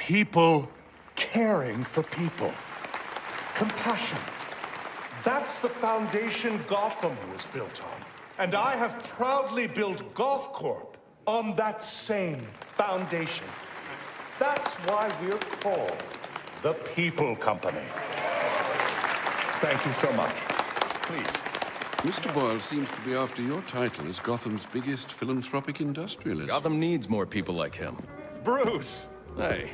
People caring for people. Compassion. That's the foundation Gotham was built on. And I have proudly built Goth Corp on that same foundation. That's why we're called the People Company. Thank you so much. Please. Mr. Boyle seems to be after your title as Gotham's biggest philanthropic industrialist. Gotham needs more people like him. Bruce! Hey,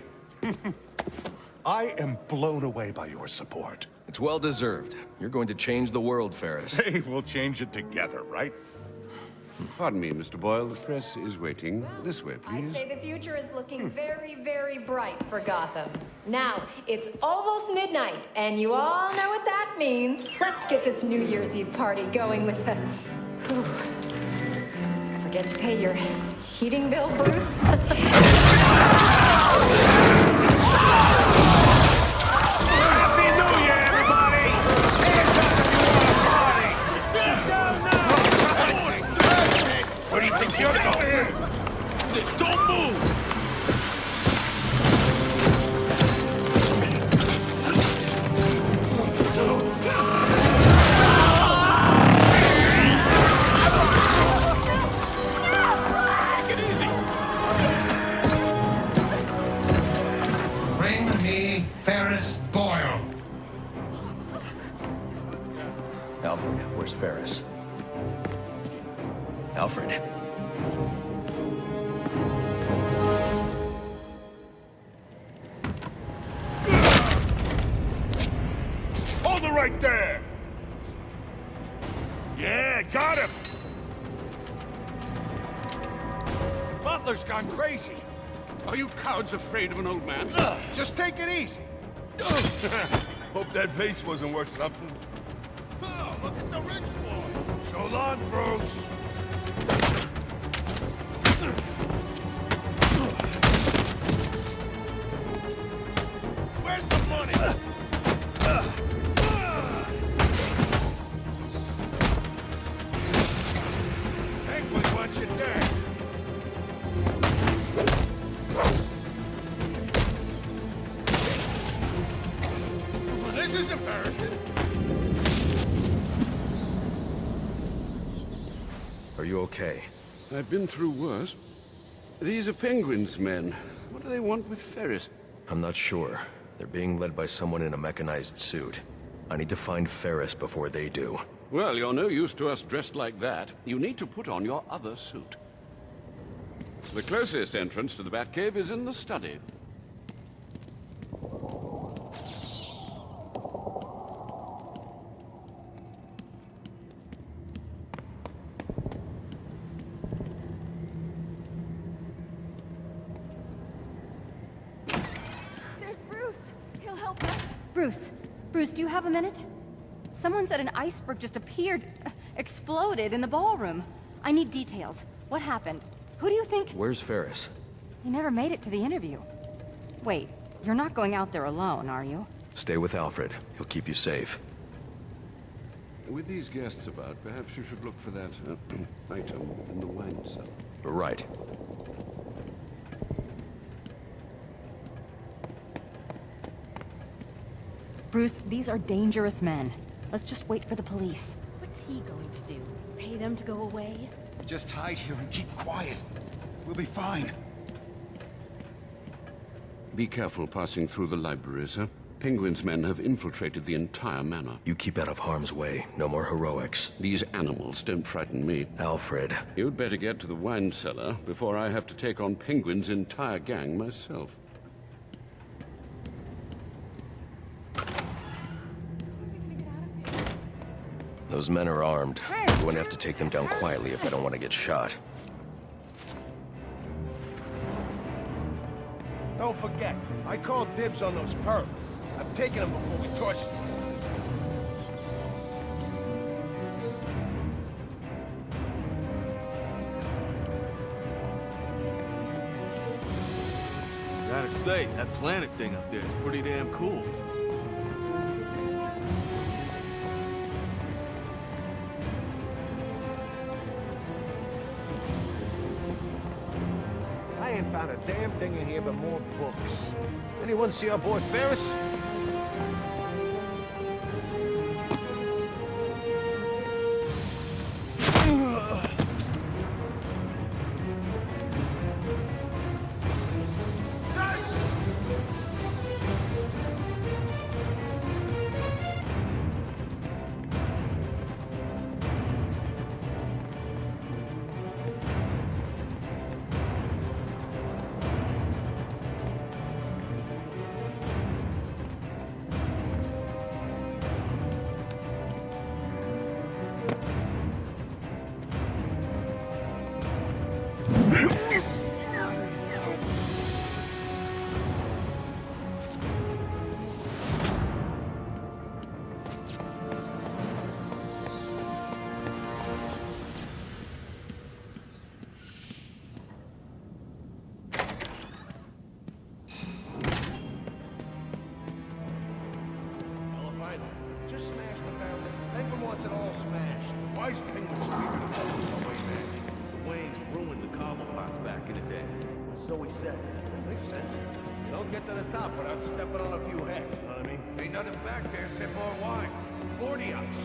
I am blown away by your support. it's well deserved. You're going to change the world, Ferris. Hey, we'll change it together, right? Pardon me, Mr. Boyle. The press is waiting. This way, I'd please. say the future is looking very, very bright for Gotham. Now, it's almost midnight, and you all know what that means. Let's get this New Year's Eve party going with the... Whew. Forget to pay your heating bill, Bruce? Happy New Year, everybody! Hands up if you want to party! Where do you think you're going? Don't move! Take it easy! Bring me Ferris Boyle. Alfred, where's Ferris? Alfred. Hold it right there! Yeah, got him! Butler's gone crazy. Are you cowards afraid of an old man? Just take it easy. Hope that vase wasn't worth something. Oh, look at the rich boy. So long, Bruce. Where's the money? Penguin wants you dead. This is embarrassing. Are you okay? I've been through worse. These are Penguin's men. What do they want with Ferris? I'm not sure. They're being led by someone in a mechanized suit. I need to find Ferris before they do. Well, you're no use to us dressed like that. You need to put on your other suit. The closest entrance to the Batcave is in the study. There's Bruce. He'll help us. Bruce, do you have a minute? Someone said an iceberg just appeared, exploded in the ballroom. I need details. What happened? Who do you think? Where's Ferris? He never made it to the interview. Wait, you're not going out there alone, are you? Stay with Alfred. He'll keep you safe. With these guests about, perhaps you should look for that item in the wine cellar. Right. Bruce, these are dangerous men. Let's just wait for the police. What's he going to do? Pay them to go away? Just hide here and keep quiet. We'll be fine. Be careful passing through the library, sir. Penguin's men have infiltrated the entire manor. You keep out of harm's way. No more heroics. These animals don't frighten me. Alfred. You'd better get to the wine cellar before I have to take on Penguin's entire gang myself. Those men are armed. You're going to have to take them down quietly if I don't want to get shot. Don't forget, I called dibs on those pearls. I'm taking them before we torch them. Gotta say, that planet thing up there is pretty damn cool. I ain't Not a damn thing in here but more books. Anyone see our boy Ferris? Just smash the barrel. Penguin wants it all smashed. Why's Penguin screaming the away match? Wayne's ruined the cargo box back in the day. So he says. Makes sense. You don't get to the top without stepping on a few heads, you know what I mean? Ain't nothing back there except more wine. 40 ups.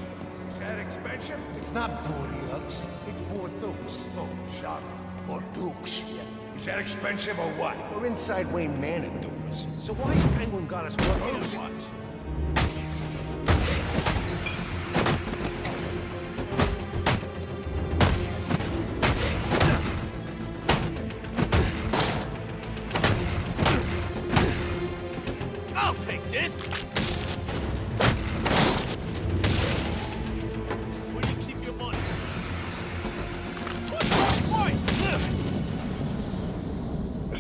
Is that expensive? It's not Bordeaux. It's Bordeaux. Oh, shut up. Bordeaux. Is that expensive or what? We're inside Wayne Manor, doofus. So why's Penguin got us Bordeaux? I'll take this! Where do you keep your money?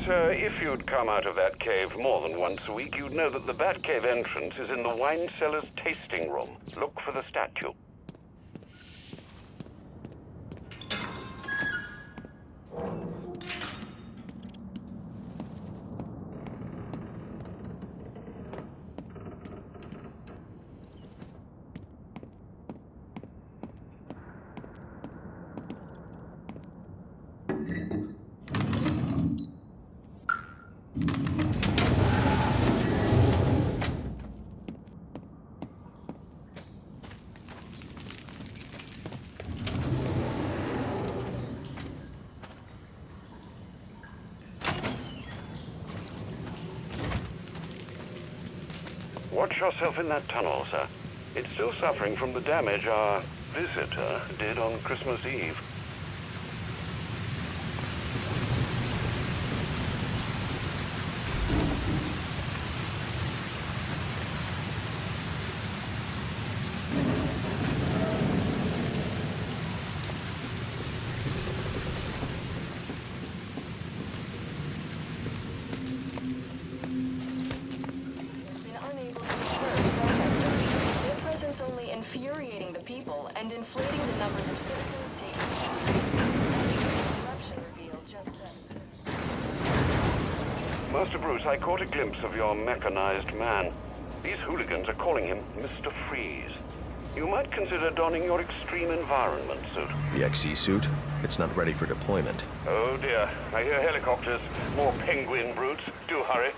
Sir, if you'd come out of that cave more than once a week, you'd know that the Batcave entrance is in the wine cellar's tasting room. Look for the statue. Watch yourself in that tunnel, sir. It's still suffering from the damage our visitor did on Christmas Eve. Infuriating the people and inflating the numbers of citizens taking corruption revealed just then. Master Bruce, I caught a glimpse of your mechanized man. These hooligans are calling him Mr. Freeze. You might consider donning your extreme environment suit. The XE suit? It's not ready for deployment. Oh dear, I hear helicopters. More penguin brutes. Do hurry.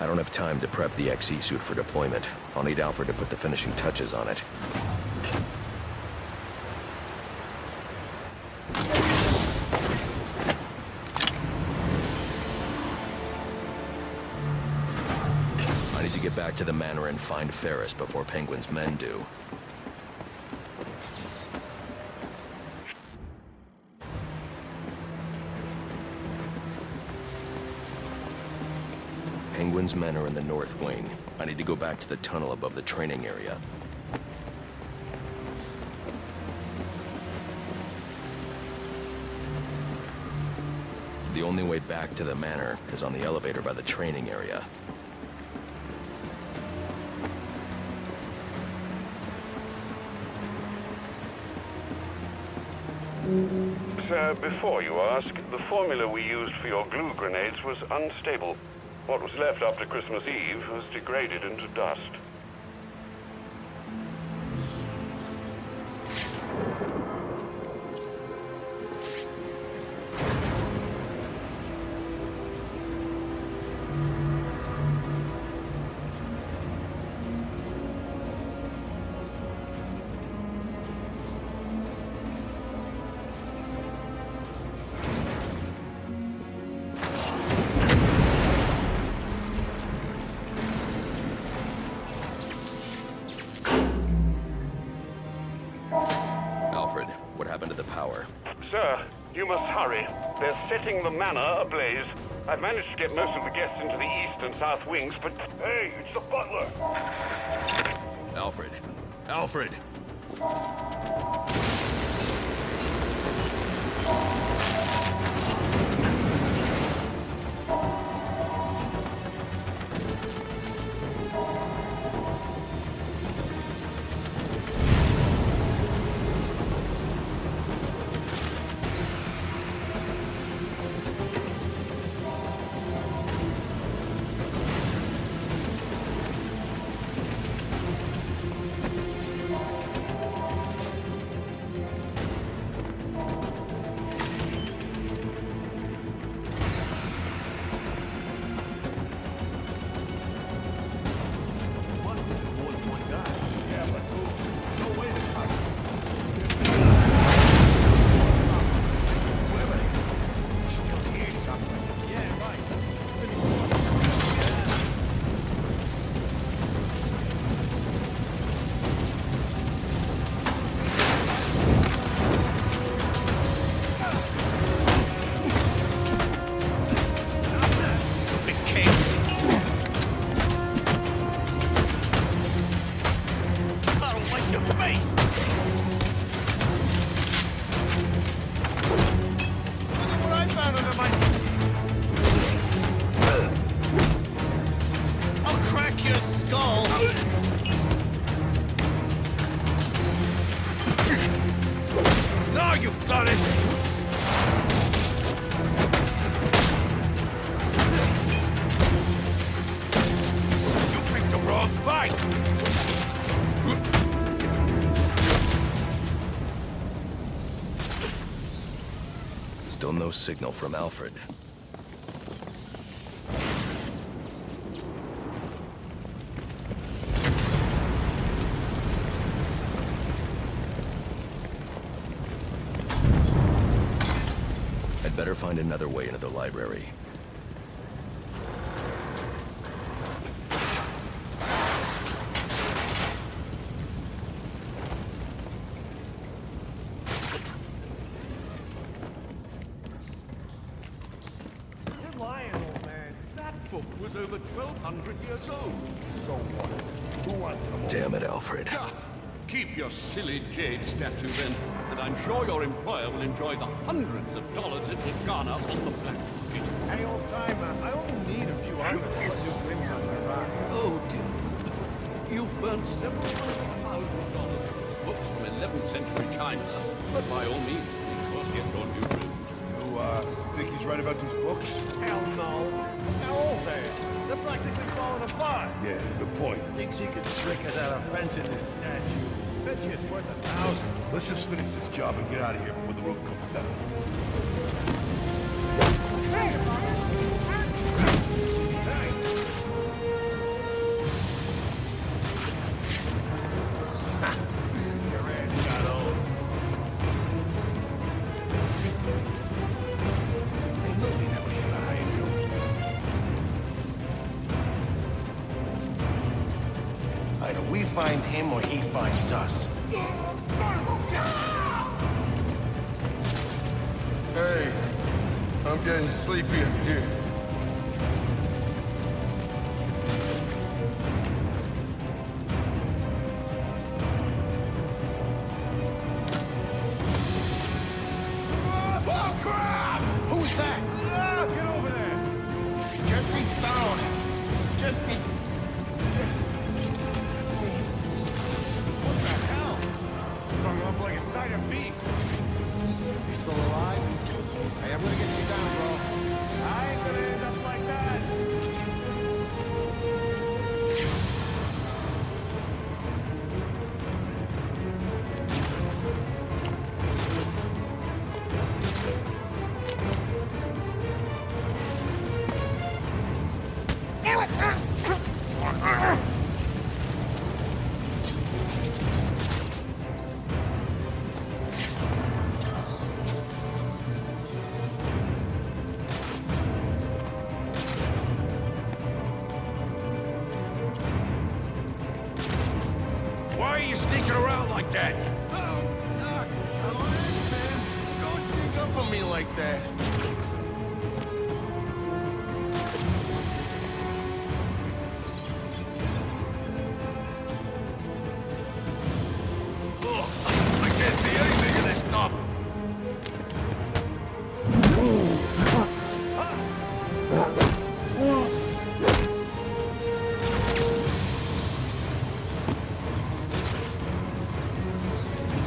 I don't have time to prep the XE suit for deployment. I'll need Alfred to put the finishing touches on it. I need to get back to the manor and find Ferris before Penguin's men do. Penguin's men are in the north wing. I need to go back to the tunnel above the training area. The only way back to the manor is on the elevator by the training area. Sir, before you ask, the formula we used for your glue grenades was unstable. What was left after Christmas Eve has degraded into dust. Alfred, what happened to the power? Sir, you must hurry. They're setting the manor ablaze. I've managed to get most of the guests into the east and south wings, but... Hey, it's the butler! Alfred. Alfred! Still no signal from Alfred. I'd better find another way into the library. Was over 1,200 years old. So what? Who wants some more? Damn it, Alfred. Keep your silly jade statue then, and I'm sure your employer will enjoy the hundreds of dollars it will garner on the black market. Hey, old timer, I only need a few hundred new rims on my rock. Oh, dear. You've burnt several $100,000 books from 11th century China, but by all means, we'll get your new rims. You, think he's right about these books? Hell no. How old they? They're practically falling apart. Yeah, good point. Thinks he could trick us out of fencing this statue. Bet you it's worth 1,000. Let's just finish this job and get out of here before the roof comes down. Either we find him or he finds us. Hey, I'm getting sleepy up here. Oh, crap! Who's that? Get over there! Get me down! Get me... What the hell? Strung up like a cider beef. You still alive? Why are you sneaking around like that? Oh, Doc, I'm on edge, man. Don't sneak up on me like that. I can't see anything in this stuff.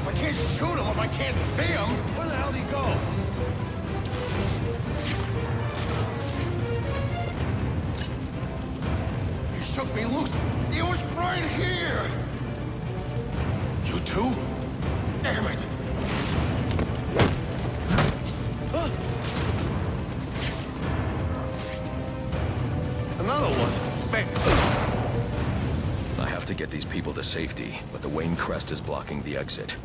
I can't shoot him if I can't see him. Where the hell did he go? He shook me loose. He was right here. You too? Damn it. Huh? Another one. Bang. I have to get these people to safety, but the Wayne crest is blocking the exit.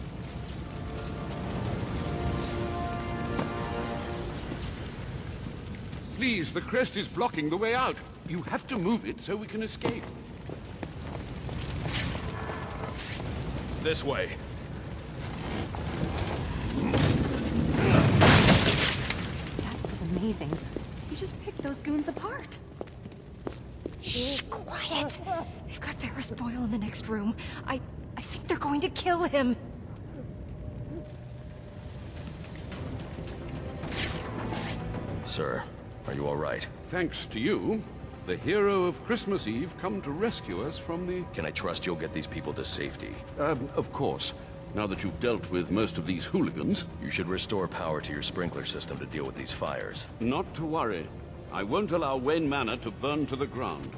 Please, the crest is blocking the way out. You have to move it so we can escape. This way. That was amazing. You just picked those goons apart. Shh, quiet. They've got Ferris Boyle in the next room. I think they're going to kill him. Sir, are you all right? Thanks to you, the hero of Christmas Eve come to rescue us from the... Can I trust you'll get these people to safety? Of course. Now that you've dealt with most of these hooligans. You should restore power to your sprinkler system to deal with these fires. Not to worry. I won't allow Wayne Manor to burn to the ground.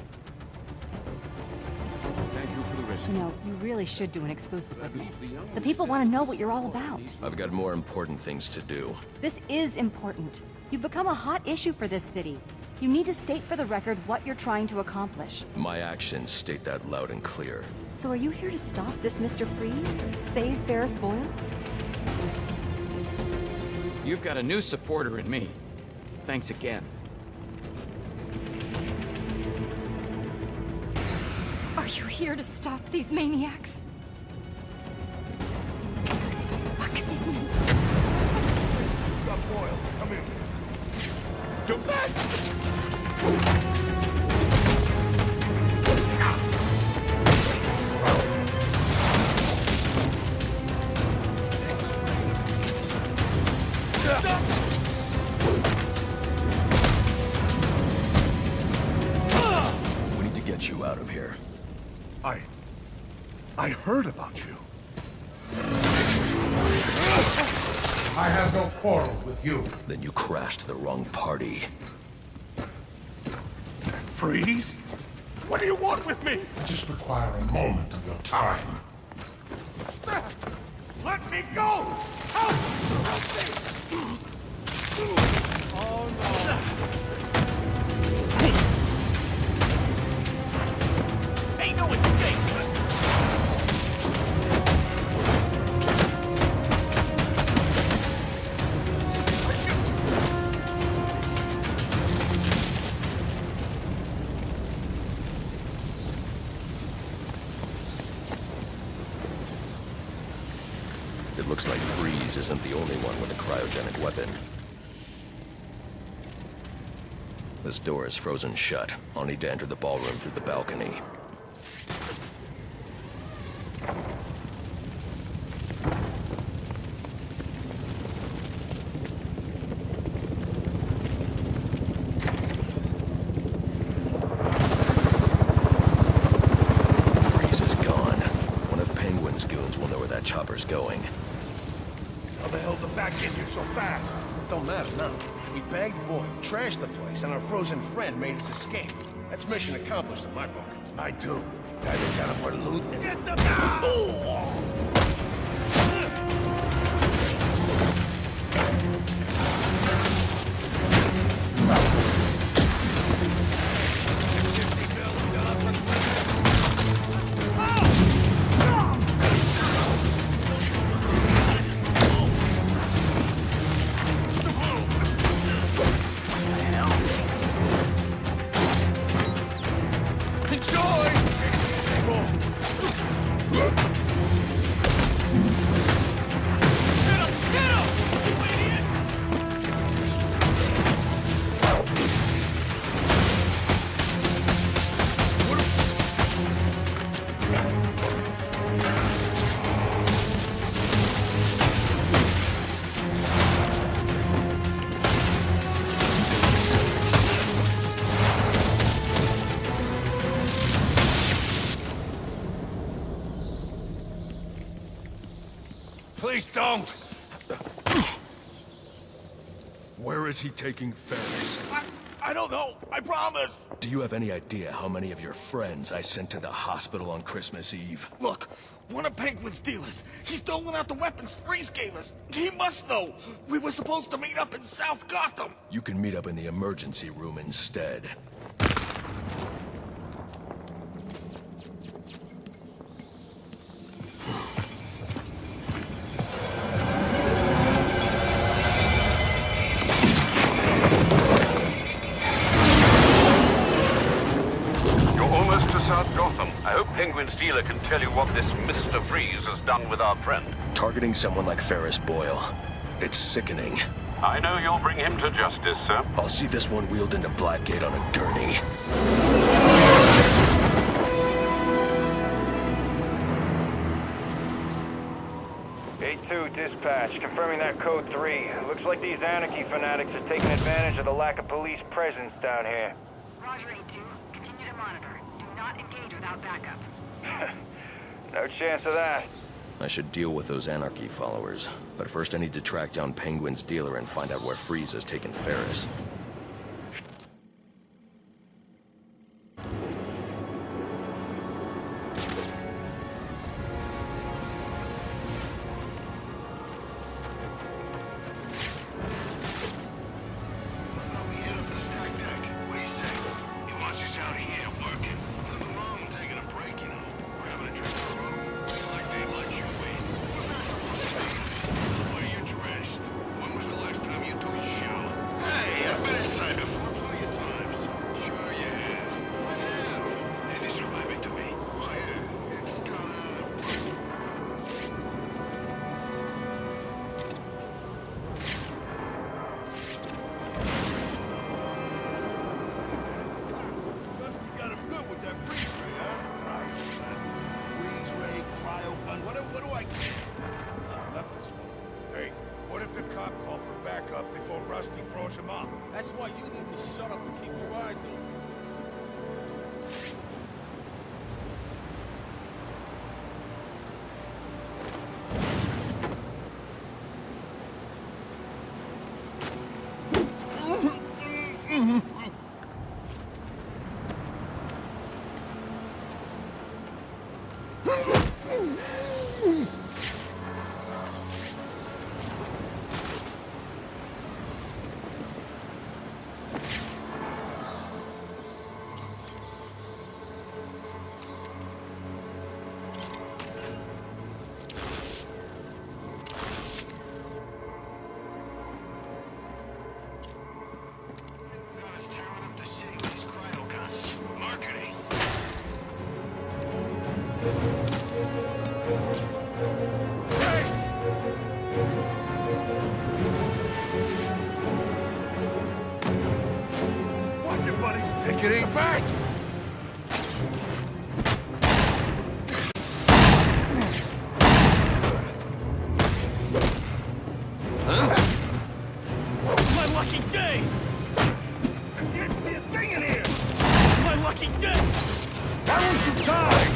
Thank you for the rescue. You know, you really should do an exclusive with me. The people want to know what you're all about. I've got more important things to do. This is important. You've become a hot issue for this city. You need to state for the record what you're trying to accomplish. My actions state that loud and clear. So are you here to stop this Mr. Freeze? Save Ferris Boyle? You've got a new supporter in me. Thanks again. Are you here to stop these maniacs? What can these men... Stop Boyle. Come here. Do that! We need to get you out of here. I heard about you. I have no quarrel with you. Then you crashed the wrong party. Freeze? What do you want with me? I just require a moment of your time. Let me go! Help! Oh, no. Ain't no escape! It looks like Freeze isn't the only one with a cryogenic weapon. This door is frozen shut. I'll need to enter the ballroom through the balcony. Freeze is gone. One of Penguin's goons will know where that chopper's going. How the hell did back get here so fast? It don't matter now. We bagged Boyle, trashed the place, and our frozen friend made his escape. That's mission accomplished in my book. I do. Guy that got up our loot and... Get the... Enjoy! Please don't! Where is he taking Ferris? I don't know, I promise! Do you have any idea how many of your friends I sent to the hospital on Christmas Eve? Look, one of Penguin's dealers. He's stolen out the weapons Freeze gave us. He must know. We were supposed to meet up in South Gotham. You can meet up in the emergency room instead. South Gotham. I hope Penguin's dealer can tell you what this Mr. Freeze has done with our friend. Targeting someone like Ferris Boyle. It's sickening. I know you'll bring him to justice, sir. I'll see this one wheeled into Blackgate on a gurney. 8-2, dispatch. Confirming that code 3. Looks like these anarchy fanatics are taking advantage of the lack of police presence down here. Roger, 8-2. Continue to monitor. Do not engage without backup. No chance of that. I should deal with those anarchy followers. But first I need to track down Penguin's dealer and find out where Freeze has taken Ferris. That's why you need to shut up and keep your eyes open. Take it ain't bad. My lucky day! I can't see a thing in here. My lucky day! Why won't you die?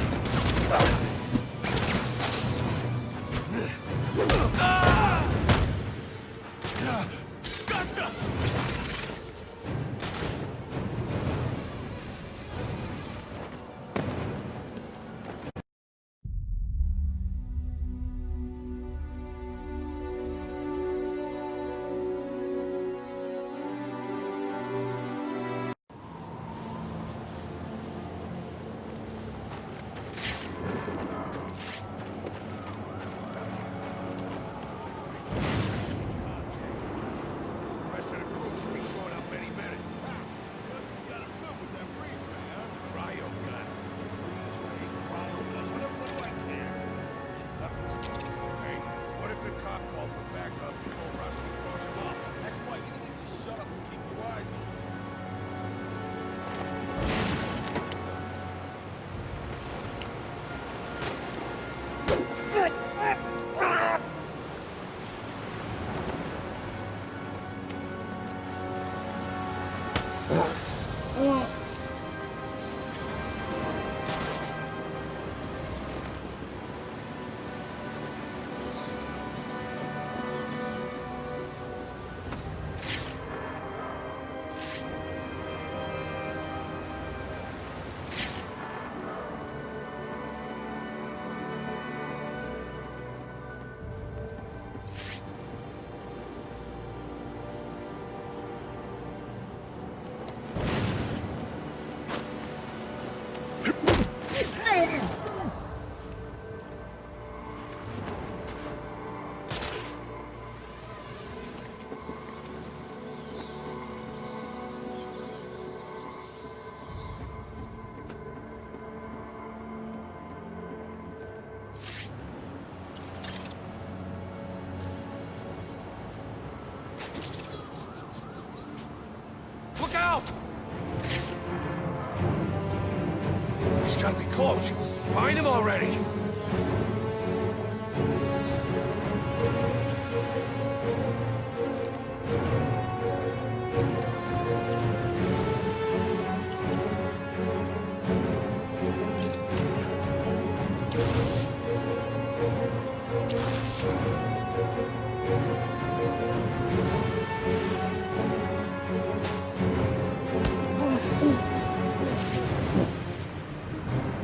gotta be close. Find him already!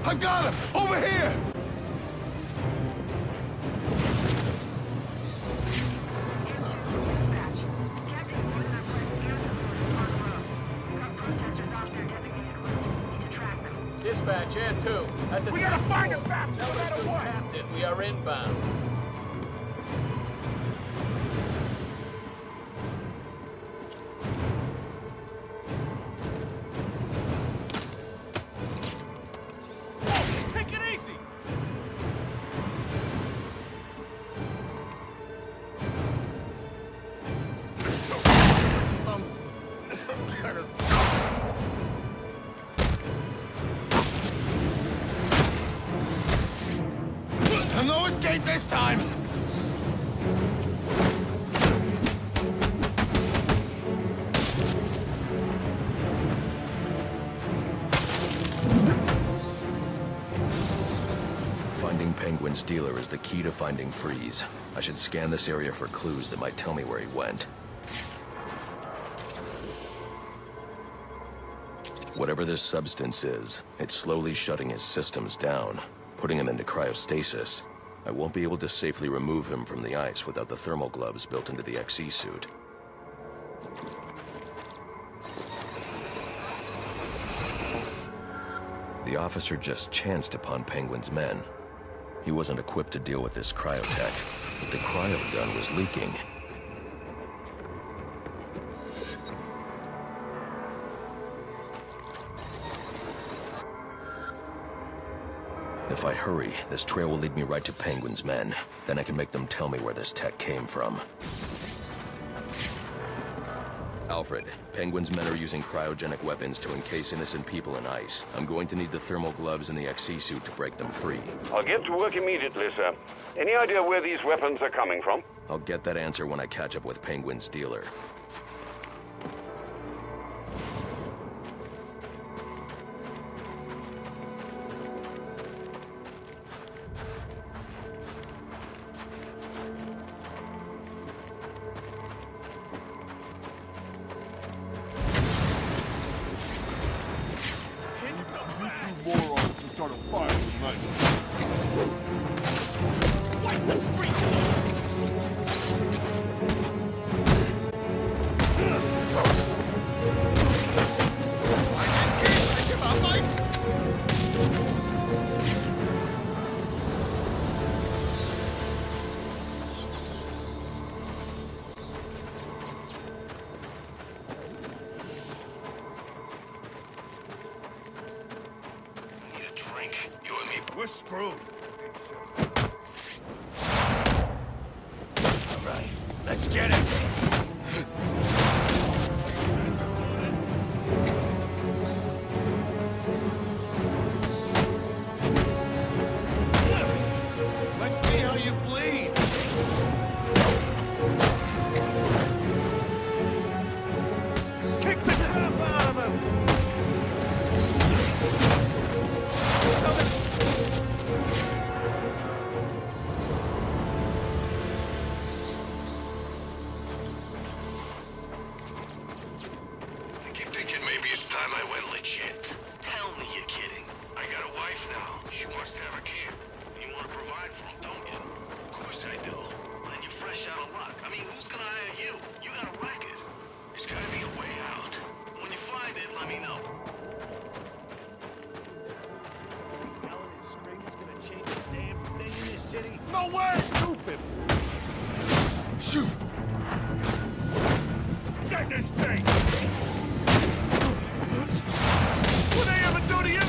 I've got him! Over here! Dispatch, Air 2. That's a... We gotta find him fast, no matter what! Captain, we are inbound. Take it easy! No escape this time! Finding Penguin's dealer is the key to finding Freeze. I should scan this area for clues that might tell me where he went. Whatever this substance is, it's slowly shutting his systems down, putting him into cryostasis. I won't be able to safely remove him from the ice without the thermal gloves built into the XE suit. The officer just chanced upon Penguin's men. He wasn't equipped to deal with this cryotech, but the cryo gun was leaking. If I hurry, this trail will lead me right to Penguin's men. Then I can make them tell me where this tech came from. Alfred, Penguin's men are using cryogenic weapons to encase innocent people in ice. I'm going to need the thermal gloves and the XE suit to break them free. I'll get to work immediately, sir. Any idea where these weapons are coming from? I'll get that answer when I catch up with Penguin's dealer. Morons to start a fire tonight. Wipe the streets! We're screwed. All right, let's get it. Let's see how you bleed. Kick the crap out of him. No way! Stupid! Shoot! Get this thing! What they ever do to you?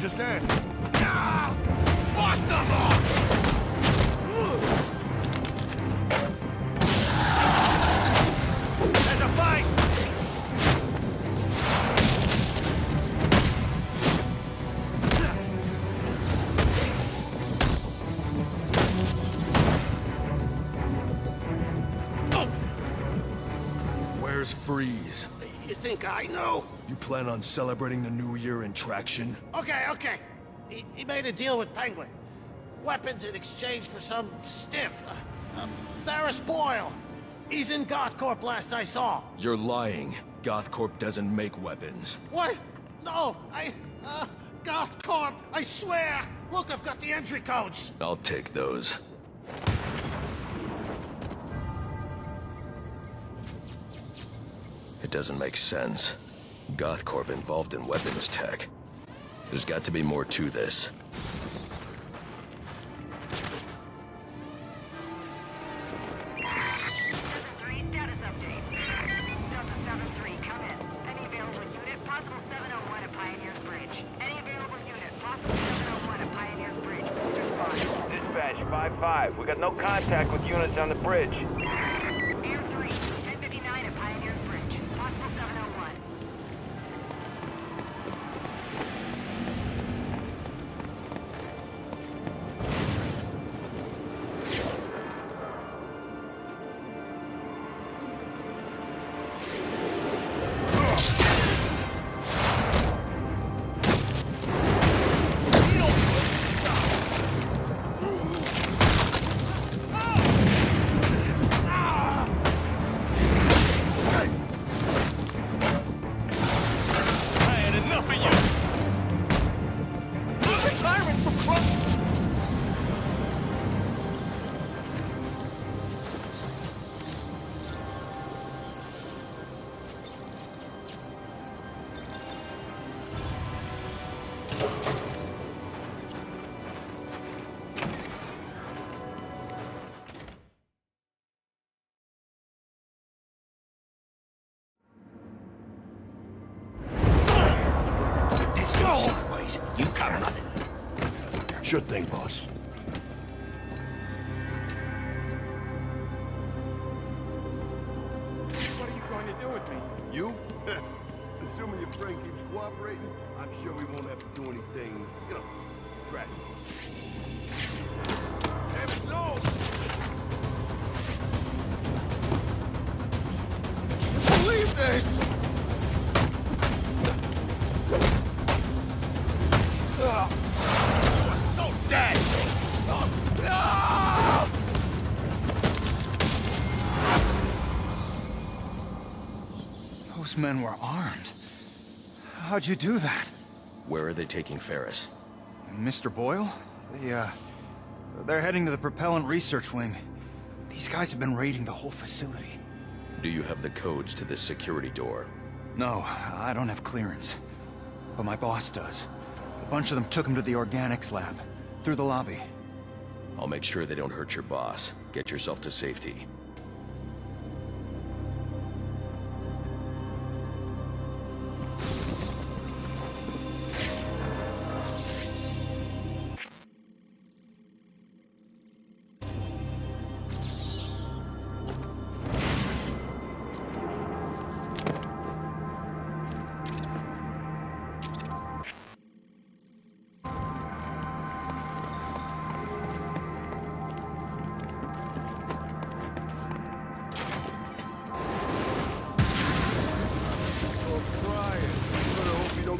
just ask. Bust them off! There's a fight! Where's Freeze? You think I know? You plan on celebrating the New Year in traction? Okay. He made a deal with Penguin. Weapons in exchange for some stiff. Ferris Boyle. He's in GothCorp last I saw. You're lying. GothCorp doesn't make weapons. What? No, GothCorp, I swear! Look, I've got the entry codes! I'll take those. It doesn't make sense. GothCorp involved in weapons tech. There's got to be more to this. Status update. Delta 7-3, come in. Any available unit, possible 701 at Pioneer's Bridge. Any available unit, possible 701 at Pioneer's Bridge. Please respond. Dispatch 5-5. We got no contact with units on the bridge. Air 3, 1059 at Pioneer's Bridge. Possible 701. Let's go someplace. You come running. Sure thing, boss. What are you going to do with me? You? Assuming your friend keeps cooperating, I'm sure we won't have to do anything, you know, drastic. Damn it, no! Believe this! You are so dead! Those men were armed. How'd you do that? Where are they taking Ferris? Mr. Boyle? They're heading to the propellant research wing. These guys have been raiding the whole facility. Do you have the codes to this security door? No, I don't have clearance. But my boss does. A bunch of them took him to the organics lab, through the lobby. I'll make sure they don't hurt your boss. Get yourself to safety.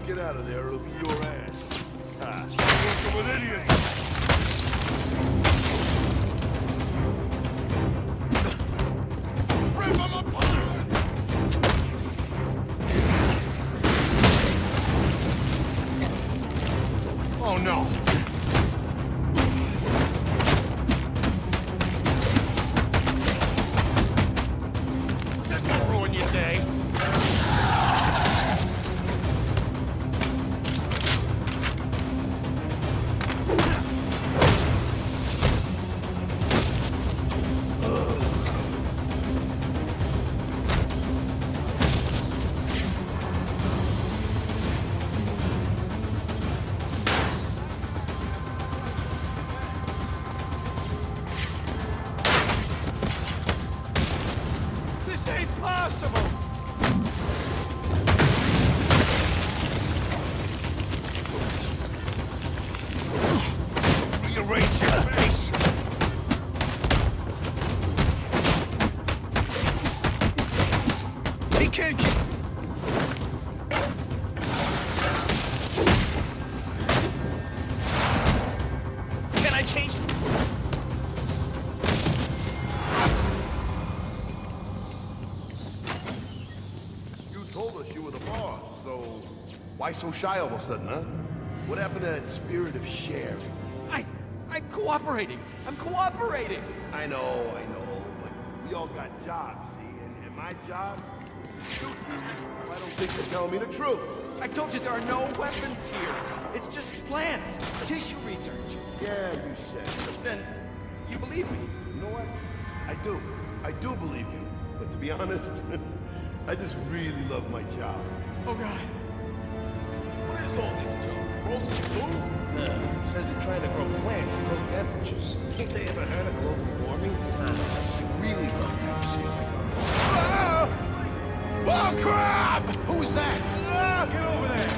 Get out of there, it'll be your ass. Working with idiots. Rip them apart! Oh no! This will ruin your day. impossible! Rearrange your face! He can't keep... Can I change... You told us you were the boss, so why so shy all of a sudden, huh? What happened to that spirit of sharing? I'm cooperating. I'm cooperating. I know, but we all got jobs, see? And my job? Shoot you. I don't think you're telling me the truth. I told you there are no weapons here. It's just plants, tissue research. Yeah, you said. Then you believe me? You know what? I do believe you. But to be honest, I just really love my job. Oh, God. What is all this junk? Frozen food? No, says they're trying to grow plants at low temperatures. Ain't they ever heard of global warming? I really love that shit. Ah! Oh, crap! Who's that? Ah, get over there!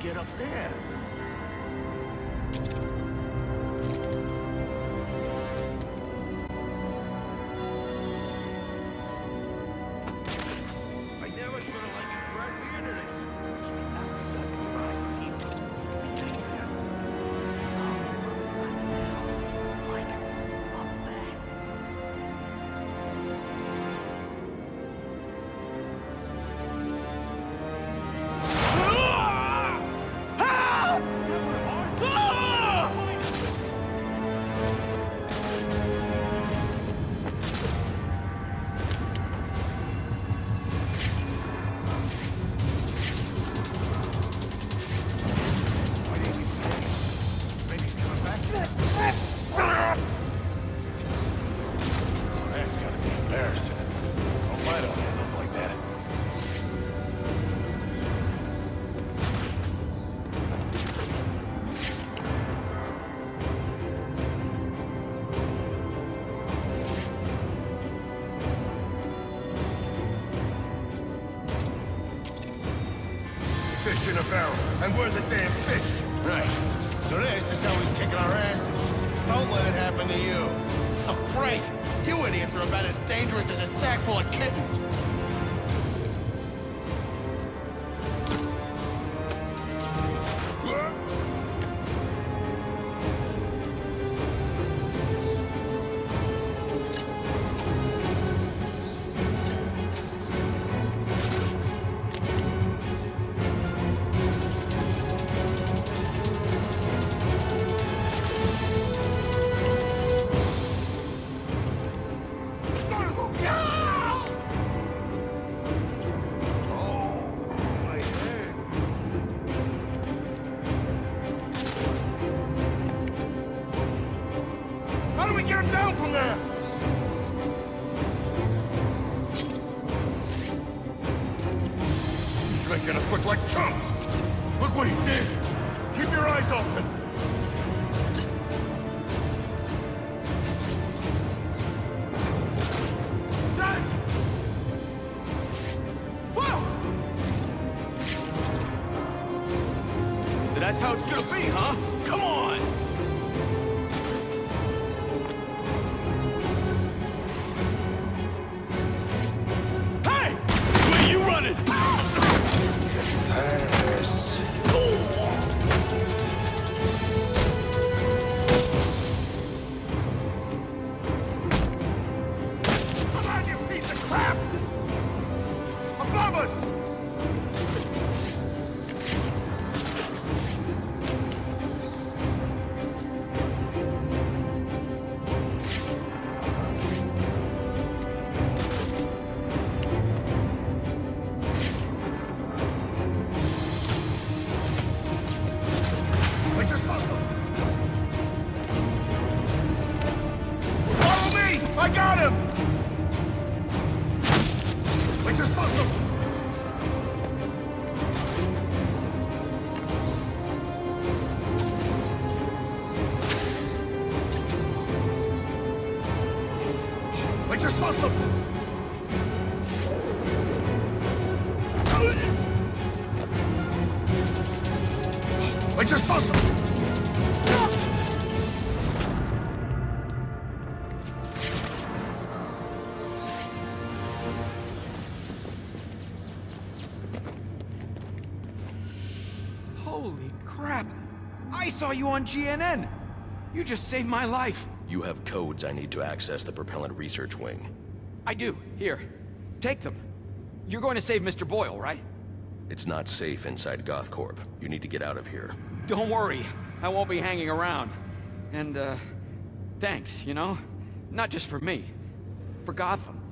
Get up there. I never should have let you drag me into this. Fish in a barrel, and we're the damn fish. Right. So this is how he's kicking our asses. Don't let it happen to you. Oh, great! You idiots are about as dangerous as a sack full of kittens. How do we get him down from there? He's making us look like chumps. Look what he did. Keep your eyes open. So that's how it's gonna be, huh? Come on! Hey! Where are you running? Come on, you piece of crap! Above us! just saw something! I just saw something! Holy crap! I saw you on GNN! You just saved my life! You have codes I need to access the propellant research wing. I do. Here. Take them. You're going to save Mr. Boyle, right? It's not safe inside GothCorp. You need to get out of here. Don't worry. I won't be hanging around. And, thanks, you know? Not just for me. For Gotham.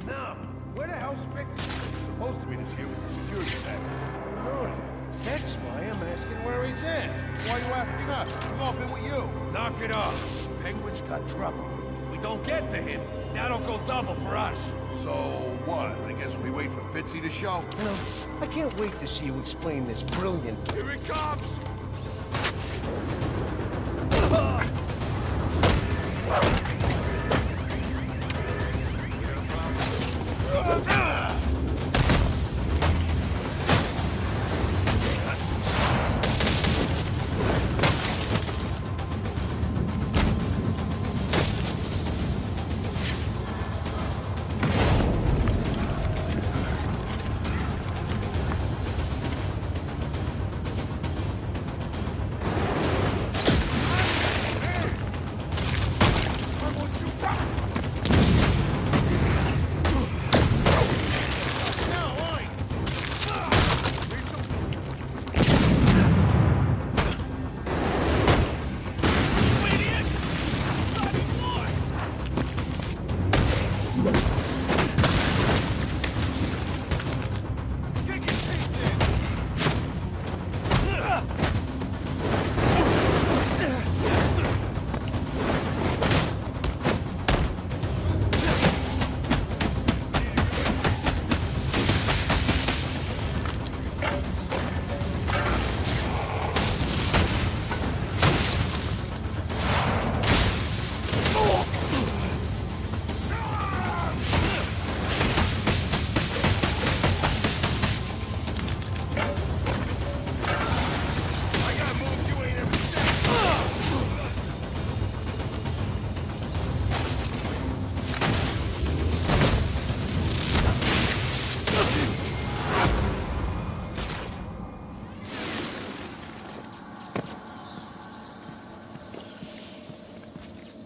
Now, where the hell's Rick? Supposed to be this here with the security back. Brody, that's why I'm asking where he's at. Why are you asking us? We've all been with you. Knock it off. Penguin's got trouble. If we don't get to him, that'll go double for us. So, what? I guess we wait for Fitzy to show. You know, I can't wait to see you explain this brilliant... Here it comes!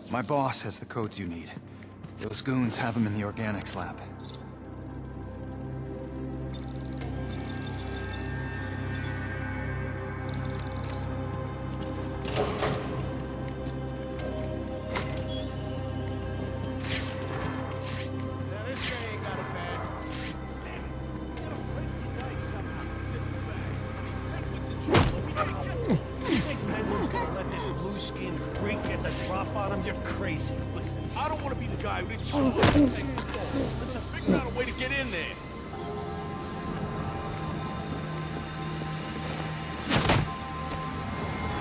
My boss has the codes you need. Those goons have them in the organics lab. Crazy. Listen, I don't want to be the guy who didn't show up. Let's just figure out a way to get in there.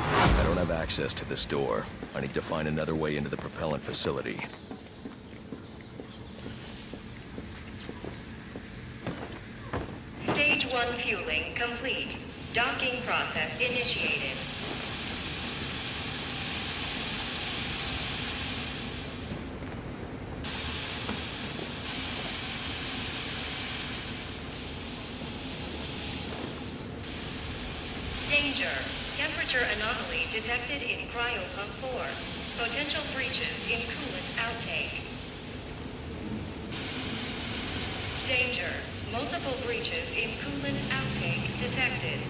I don't have access to this door. I need to find another way into the propellant facility. Stage 1 fueling complete. Docking process initiated. Danger. Temperature anomaly detected in cryopump 4. Potential breaches in coolant outtake. Danger. Multiple breaches in coolant outtake detected.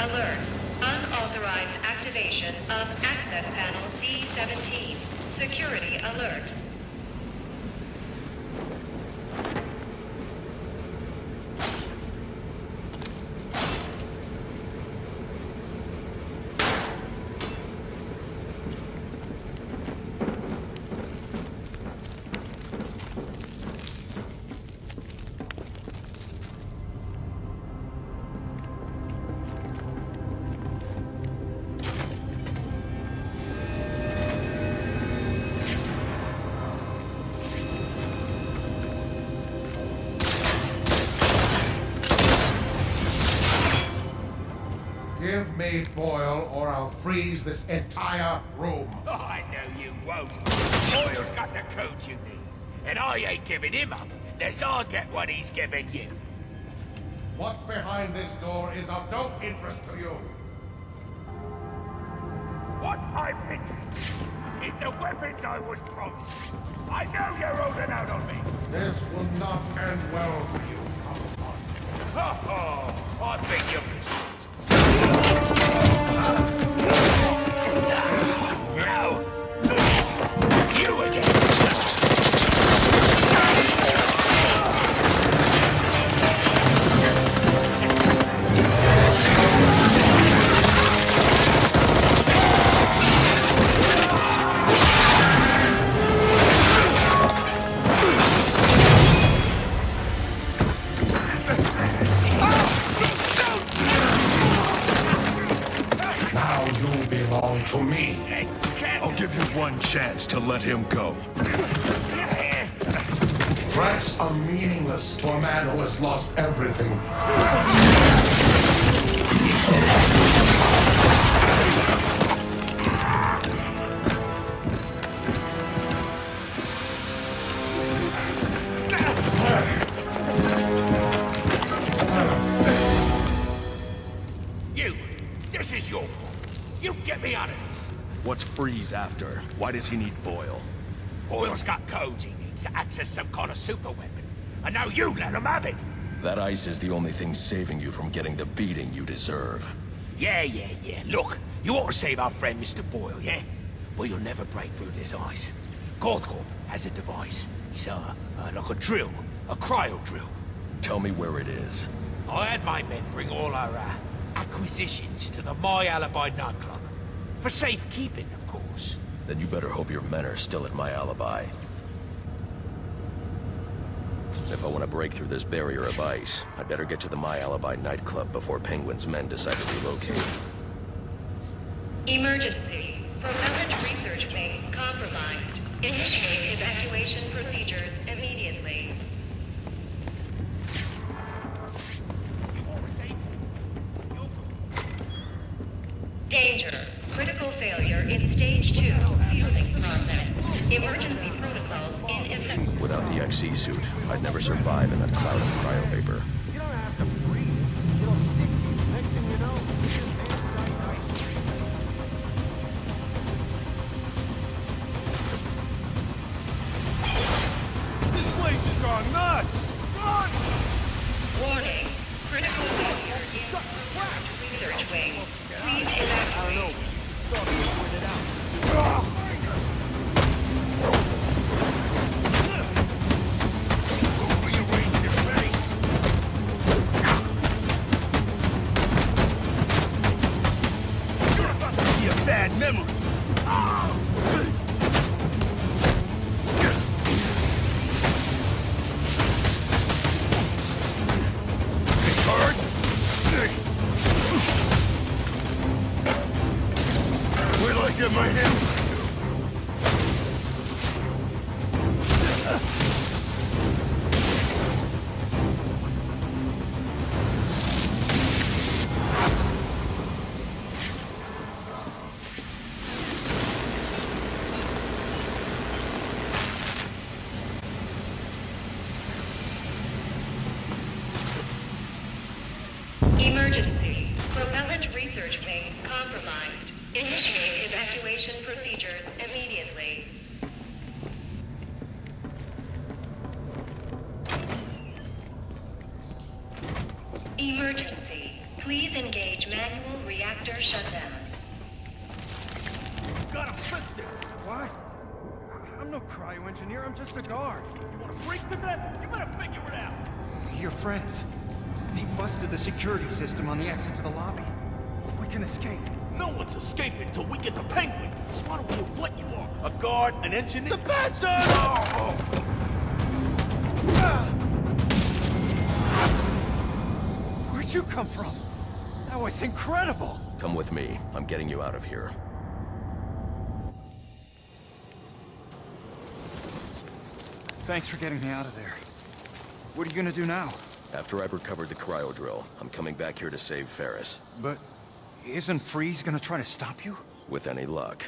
Alert. Unauthorized activation of access panel D17. Security alert. Give me Boyle, or I'll freeze this entire room. Oh, I know you won't. Boyle's got the code you need. And I ain't giving him up unless I get what he's giving you. What's behind this door is of no interest to you. What I'm interested in is the weapons I was promised. I know you're holding out on me. This will not end well for you, Oh, I think you... Now, you again. Now you belong to me. I'll give you one chance to let him go. Threats are meaningless to a man who has lost everything. You, this is your fault. You get me out of this. What's Freeze after? Why does he need Boyle? Boyle's got codes he needs to access some kind of super weapon. And now you let him have it. That ice is the only thing saving you from getting the beating you deserve. Yeah. Look, you ought to save our friend Mr. Boyle, yeah? But you'll never break through this ice. Gothcorp has a device. It's like a drill. A cryo drill. Tell me where it is. I had my men bring all our acquisitions to the My Alibi nightclub. For safekeeping, of course. Then you better hope your men are still at My Alibi. If I want to break through this barrier of ice, I'd better get to the My Alibi nightclub before Penguin's men decide to relocate. Emergency. Propellant research wing compromised. Initiate evacuation procedures immediately. Danger. Critical failure in stage 2 fielding process. Emergency protocols in effect. Without the XE suit, I'd never survive in that cloud of cryovapor. This place has gone nuts! Run! Warning. Critical failure in research wing. Please evacuate. Bad memory. It's hard. Where do I get my hand? Emergency. Propellant research wing compromised. Initiate evacuation procedures immediately. Emergency. Please engage manual Sector shut down. Got him twisted! What? I'm no cryo-engineer, I'm just a guard. You wanna freak with that? You better figure it out! Your friends. They busted the security system on the exit to the lobby. We can escape. No one's escaping until we get the Penguin. So I don't care what you are. A guard, an engineer... The bastard! Where'd you come from? That was incredible! Come with me. I'm getting you out of here. Thanks for getting me out of there. What are you gonna do now? After I've recovered the cryo drill, I'm coming back here to save Ferris. But isn't Freeze gonna try to stop you? With any luck.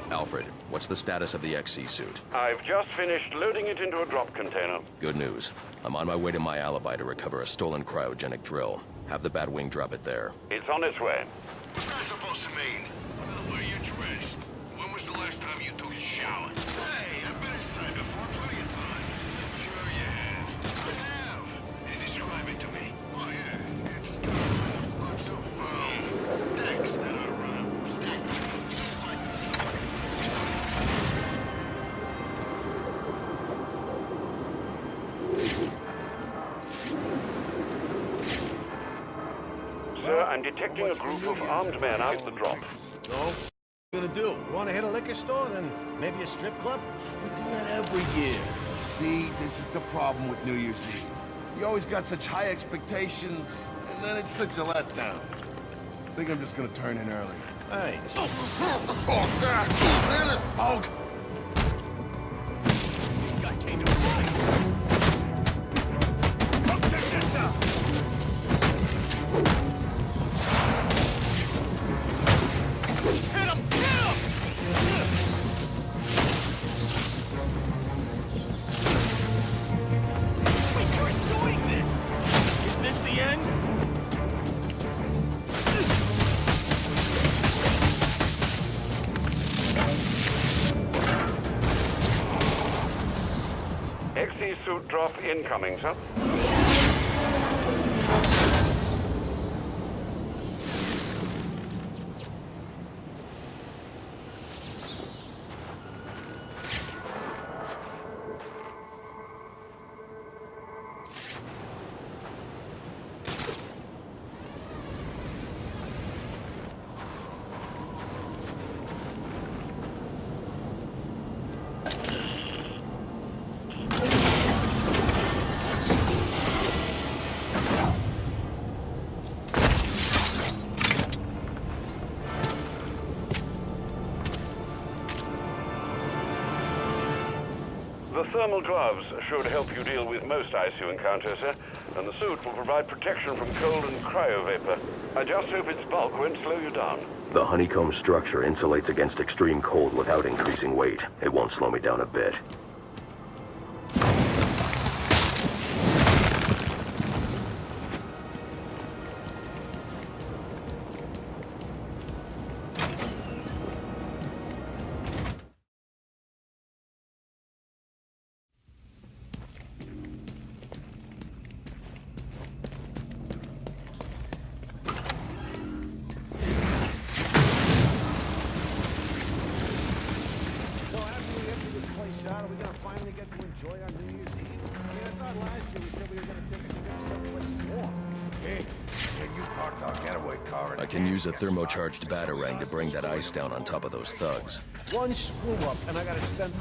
Alfred, what's the status of the XC suit? I've just finished loading it into a drop container. Good news. I'm on my way to my alibi to recover a stolen cryogenic drill. Have the Batwing drop it there. It's on its way. What's that supposed to mean? By the way you're dressed. When was the last time you took a shower? Hey, I've been inside before plenty of times. Sure you have. I have. Can you describe it to me? Oh yeah, it's lots of decks that are stacked. Sir, I'm detecting a group of armed men out the drop. So, what you gonna do? You wanna hit a liquor store, then maybe a strip club? We do that every year. See, this is the problem with New Year's Eve. You always got such high expectations, and then it's such a letdown. I think I'm just gonna turn in early. Hey. Oh, God! Clear the smoke! This guy came to run. Come check this out! Hit him! Hit him! Wait, you're enjoying this! Is this the end? XC suit drop incoming, sir. The thermal gloves should help you deal with most ICU encounters, sir, and the suit will provide protection from cold and cryo vapor. I just hope its bulk won't slow you down. The honeycomb structure insulates against extreme cold without increasing weight. It won't slow me down a bit. Are we gonna finally get to enjoy our New Year's Eve? I mean, I thought last year we said we were gonna take a trip someplace warm. Hey, you parked our getaway car. I can use a thermocharged batarang to bring that ice down on top of those thugs. One screw up, and I gotta spend.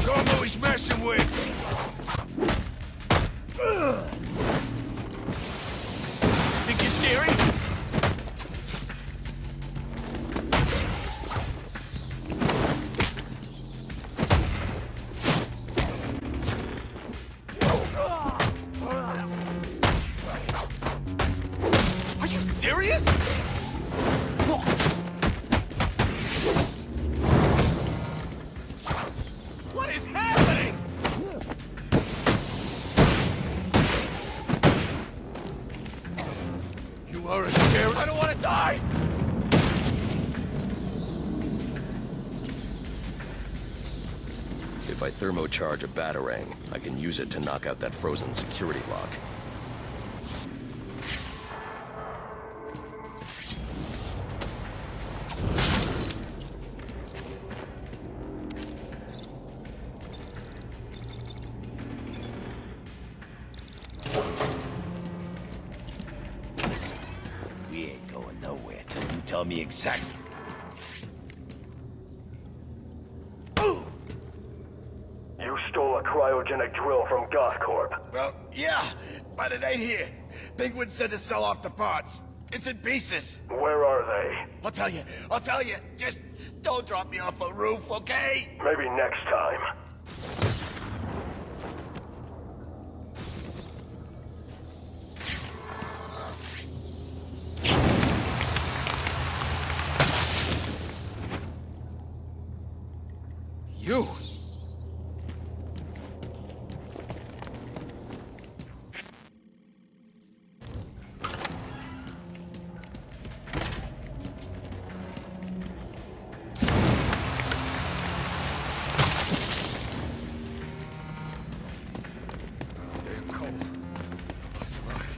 Show him who he's messing with. Think you're scary? Are you serious? What is happening? If I thermocharge a batarang, I can use it to knock out that frozen security lock. We ain't going nowhere till you tell me exactly. You stole a cryogenic drill from Gothcorp. Well, yeah, but it ain't here. Penguin said to sell off the parts. It's in pieces. Where are they? I'll tell you. Just don't drop me off a roof, okay? Maybe next time. You! They're cold. I'll survive.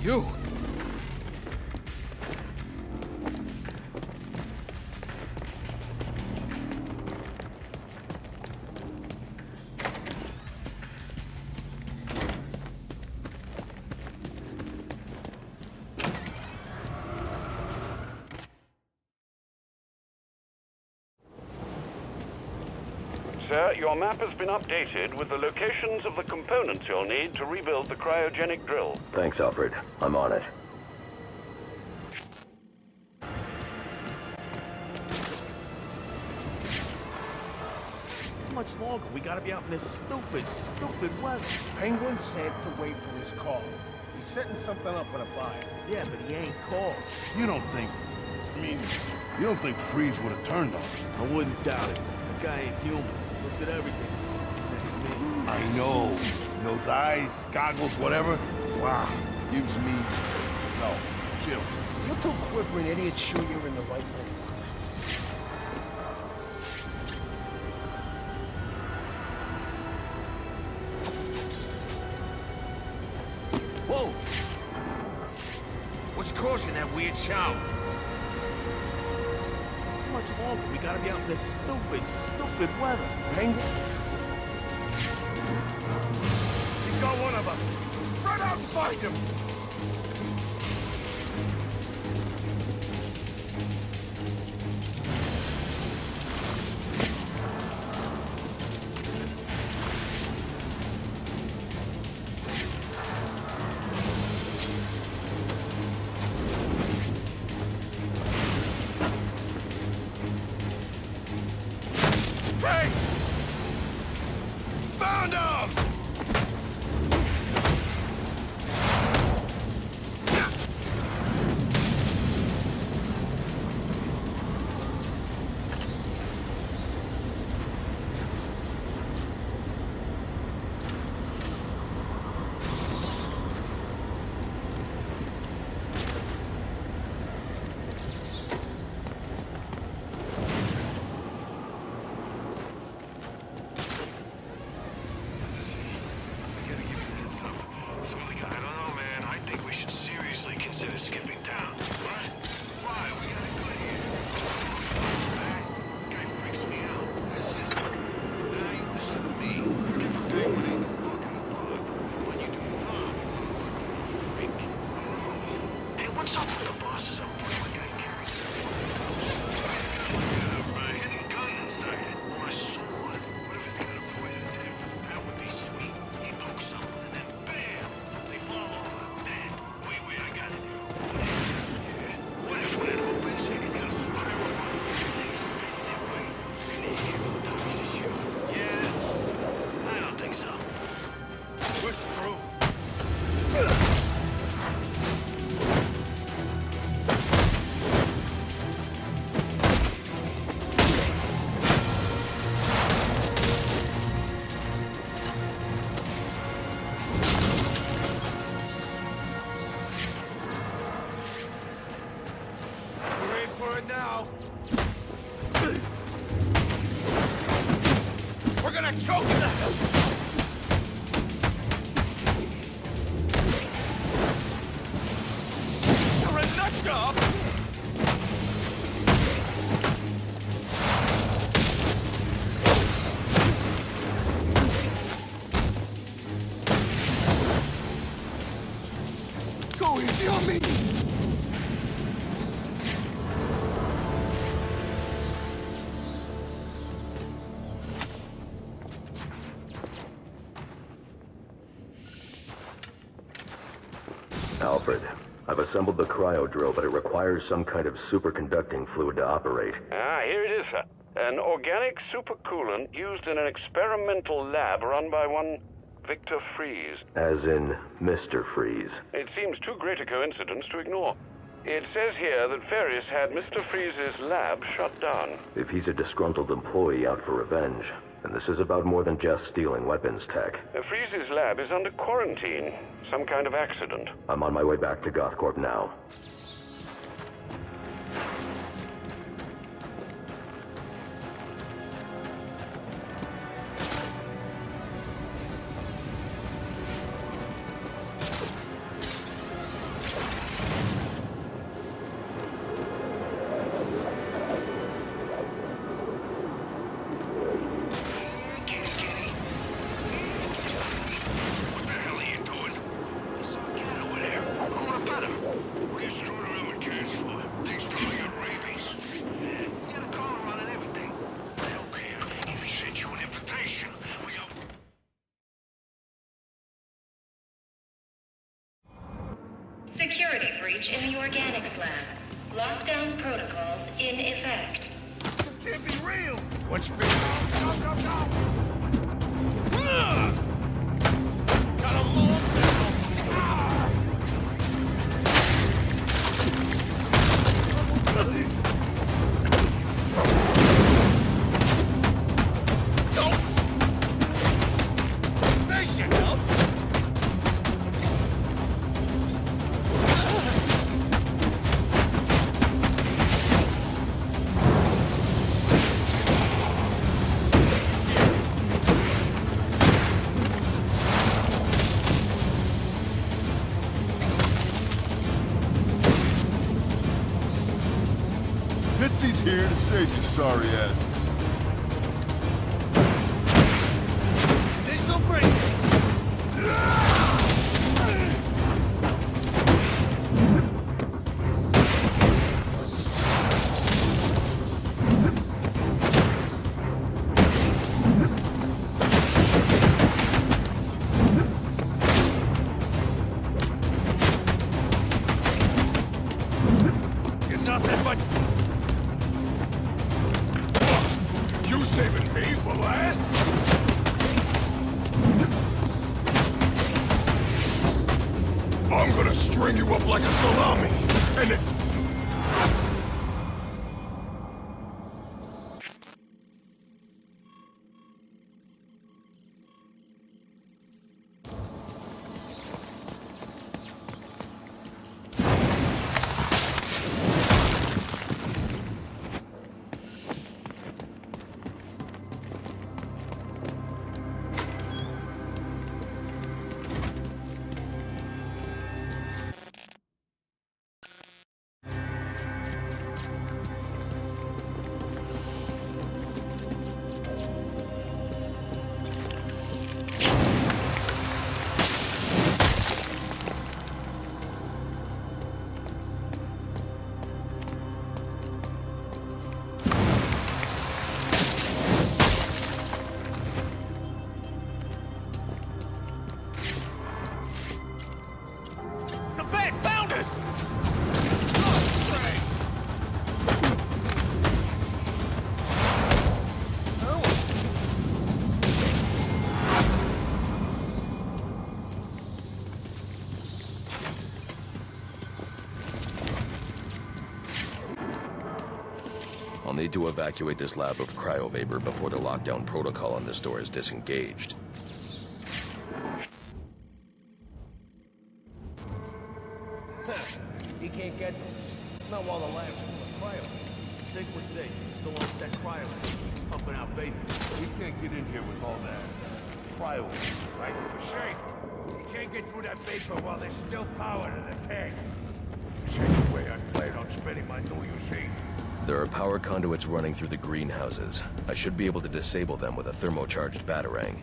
You! Sir, your map has been updated with the locations of the components you'll need to rebuild the cryogenic drill. Thanks, Alfred. I'm on it. How much longer? We gotta be out in this stupid weather. Penguin said to wait for his call. He's setting something up with a buyer. Yeah, but he ain't called. You don't think Freeze would have turned on him? I wouldn't doubt it. The guy ain't human. Looks at everything. I know. Those eyes, goggles, whatever. Wow. Gives me... no. Chills. You two quivering idiots sure you're in the right place? Whoa! What's causing that weird sound? How much longer? We gotta be out in this stupid weather. Penguin? You got one of them. Run out and find him. Hey! Found him! not choking them! You're a nut job! Go easy on me! Alfred, I've assembled the cryo drill, but it requires some kind of superconducting fluid to operate. Ah, here it is, sir. An organic supercoolant used in an experimental lab run by one Victor Freeze. As in Mr. Freeze. It seems too great a coincidence to ignore. It says here that Ferris had Mr. Freeze's lab shut down. If he's a disgruntled employee out for revenge, then this is about more than just stealing weapons tech. Freeze's lab is under quarantine. Some kind of accident. I'm on my way back to GothCorp now. Security breach in the organics lab. Lockdown protocols in effect. This can't be real! Once you figure out, go, go, go! Got a long They should help! Fitzy's here to save you sorry asses. This'll break! You're nothing but... You saving me for last? I'm gonna string you up like a salami, and it... The bed found us! Oh, great! I'll need to evacuate this lab of cryovapor before the lockdown protocol on this door is disengaged. He can't get to us. Not while the lab's full of cryo. think we're safe, so long as that cryo keeps pumping out vapor. We can't get in here with all that cryo, right? We're safe. You can't get through that vapor while there's still power to the tank. There's any way I plan on spending my New Year's Eve. There are power conduits running through the greenhouses. I should be able to disable them with a thermocharged batarang.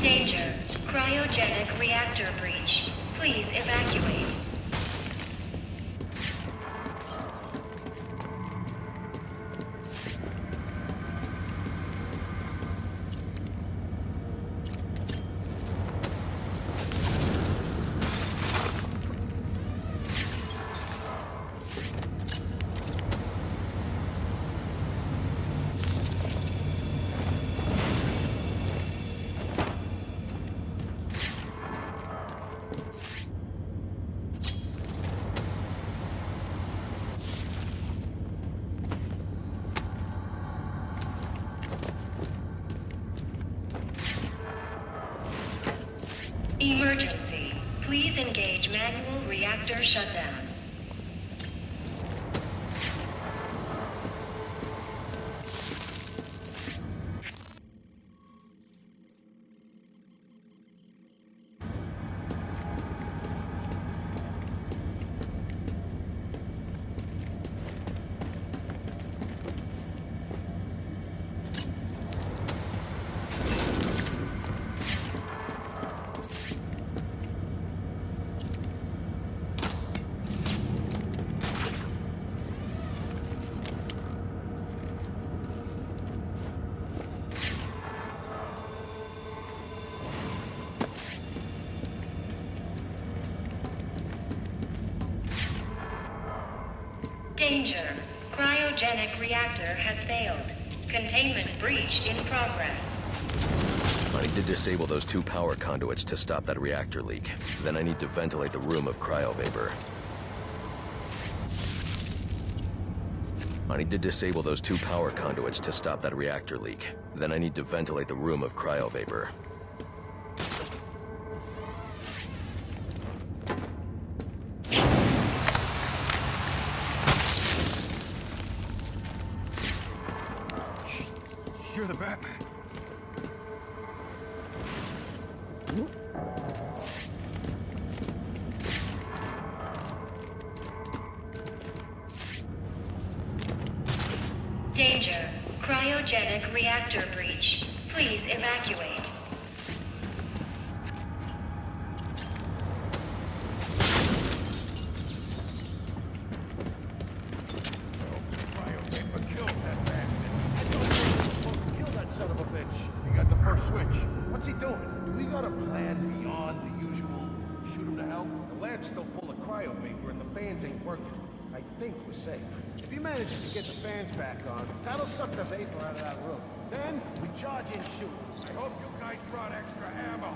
Danger. Cryogenic reactor breach. Please evacuate. Emergency. Please engage manual reactor shutdown. Danger. Cryogenic reactor has failed. Containment breach in progress. I need to disable those 2 power conduits to stop that reactor leak. Then I need to ventilate the room of cryovapor. I need to disable those 2 power conduits to stop that reactor leak. Then I need to ventilate the room of cryovapor. You're the Batman. Danger. Cryogenic reactor breach. Please evacuate. What's he doing? Do we got a plan beyond the usual shoot him to hell? The lab's still full of cryo vapor and the fans ain't working. I think we're safe. If he manages to get the fans back on, that'll suck the vapor out of that room. Then we charge in shoot. I hope you guys brought extra ammo.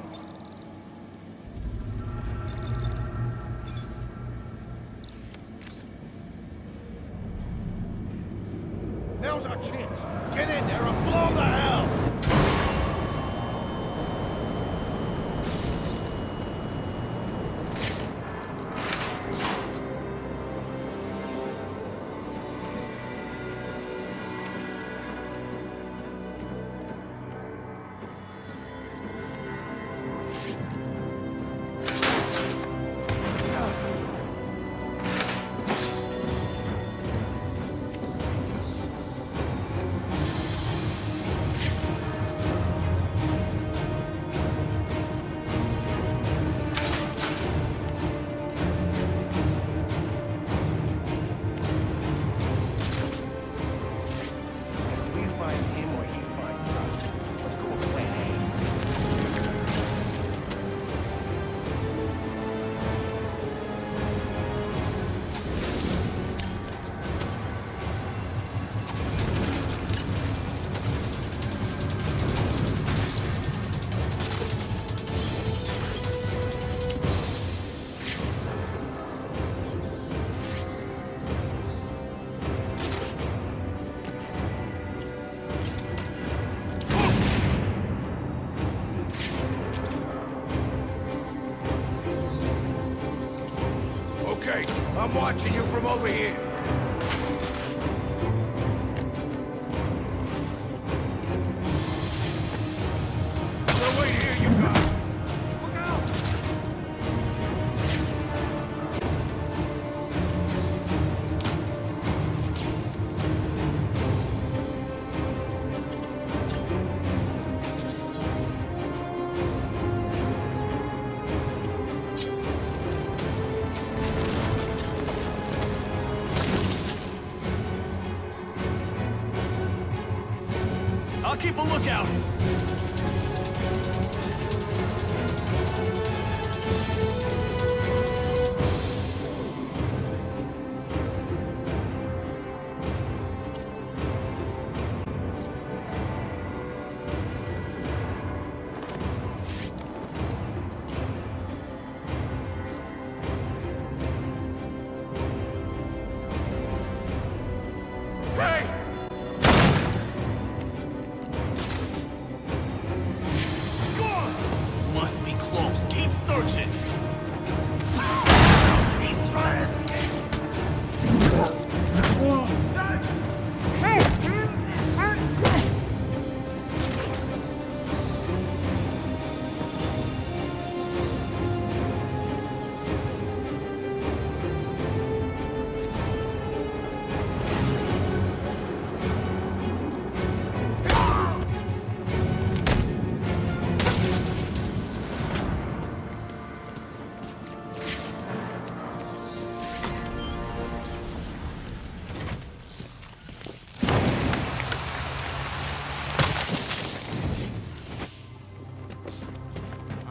Now's our chance. Get in there and blow the hell! Okay, I'm watching you from over here. Now wait here, you guys. Look out! I'll keep a lookout. Hey! Must be close. Keep searching. He's trying to escape.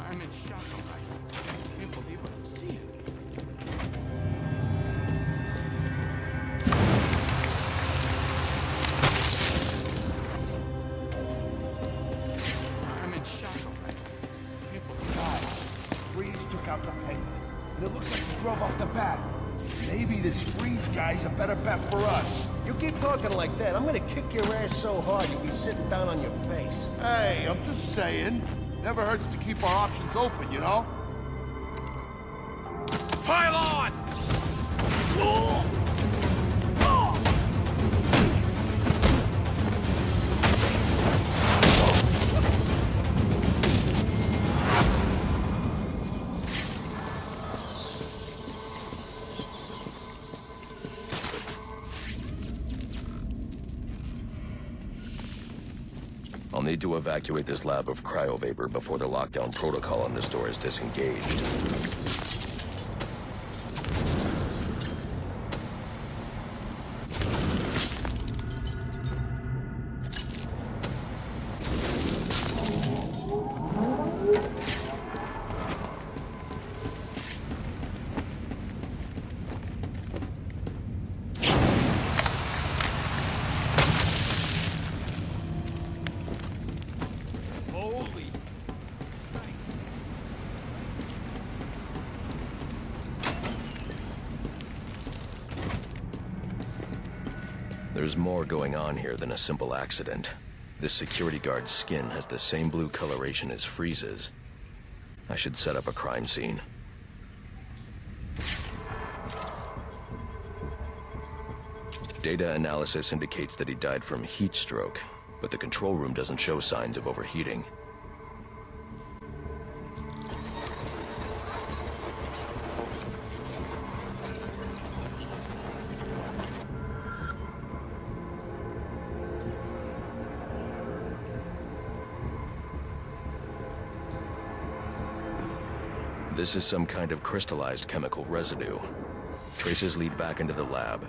I'm in shock, all right. I can't believe what I'm seeing. I'm in shock, all right. I can't believe Freeze took out the Penguin, and it looks like he drove off the bat. Maybe this Freeze guy's a better bet for us. You keep talking like that, I'm gonna kick your ass so hard you'll be sitting down on your face. Hey, I'm just saying. Never hurts to keep our options open, you know? Pile on! I'll need to evacuate this lab of cryovapor before the lockdown protocol on this door is disengaged. Holy... There's more going on here than a simple accident. This security guard's skin has the same blue coloration as Freeze's. I should set up a crime scene. Data analysis indicates that he died from heat stroke, but the control room doesn't show signs of overheating. This is some kind of crystallized chemical residue. Traces lead back into the lab.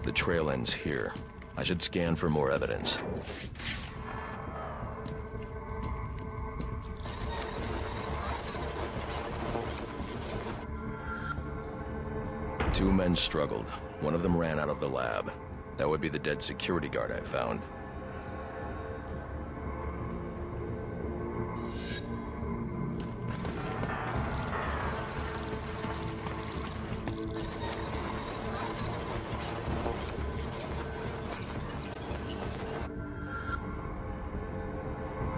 The trail ends here. I should scan for more evidence. Two men struggled. One of them ran out of the lab. That would be the dead security guard I found.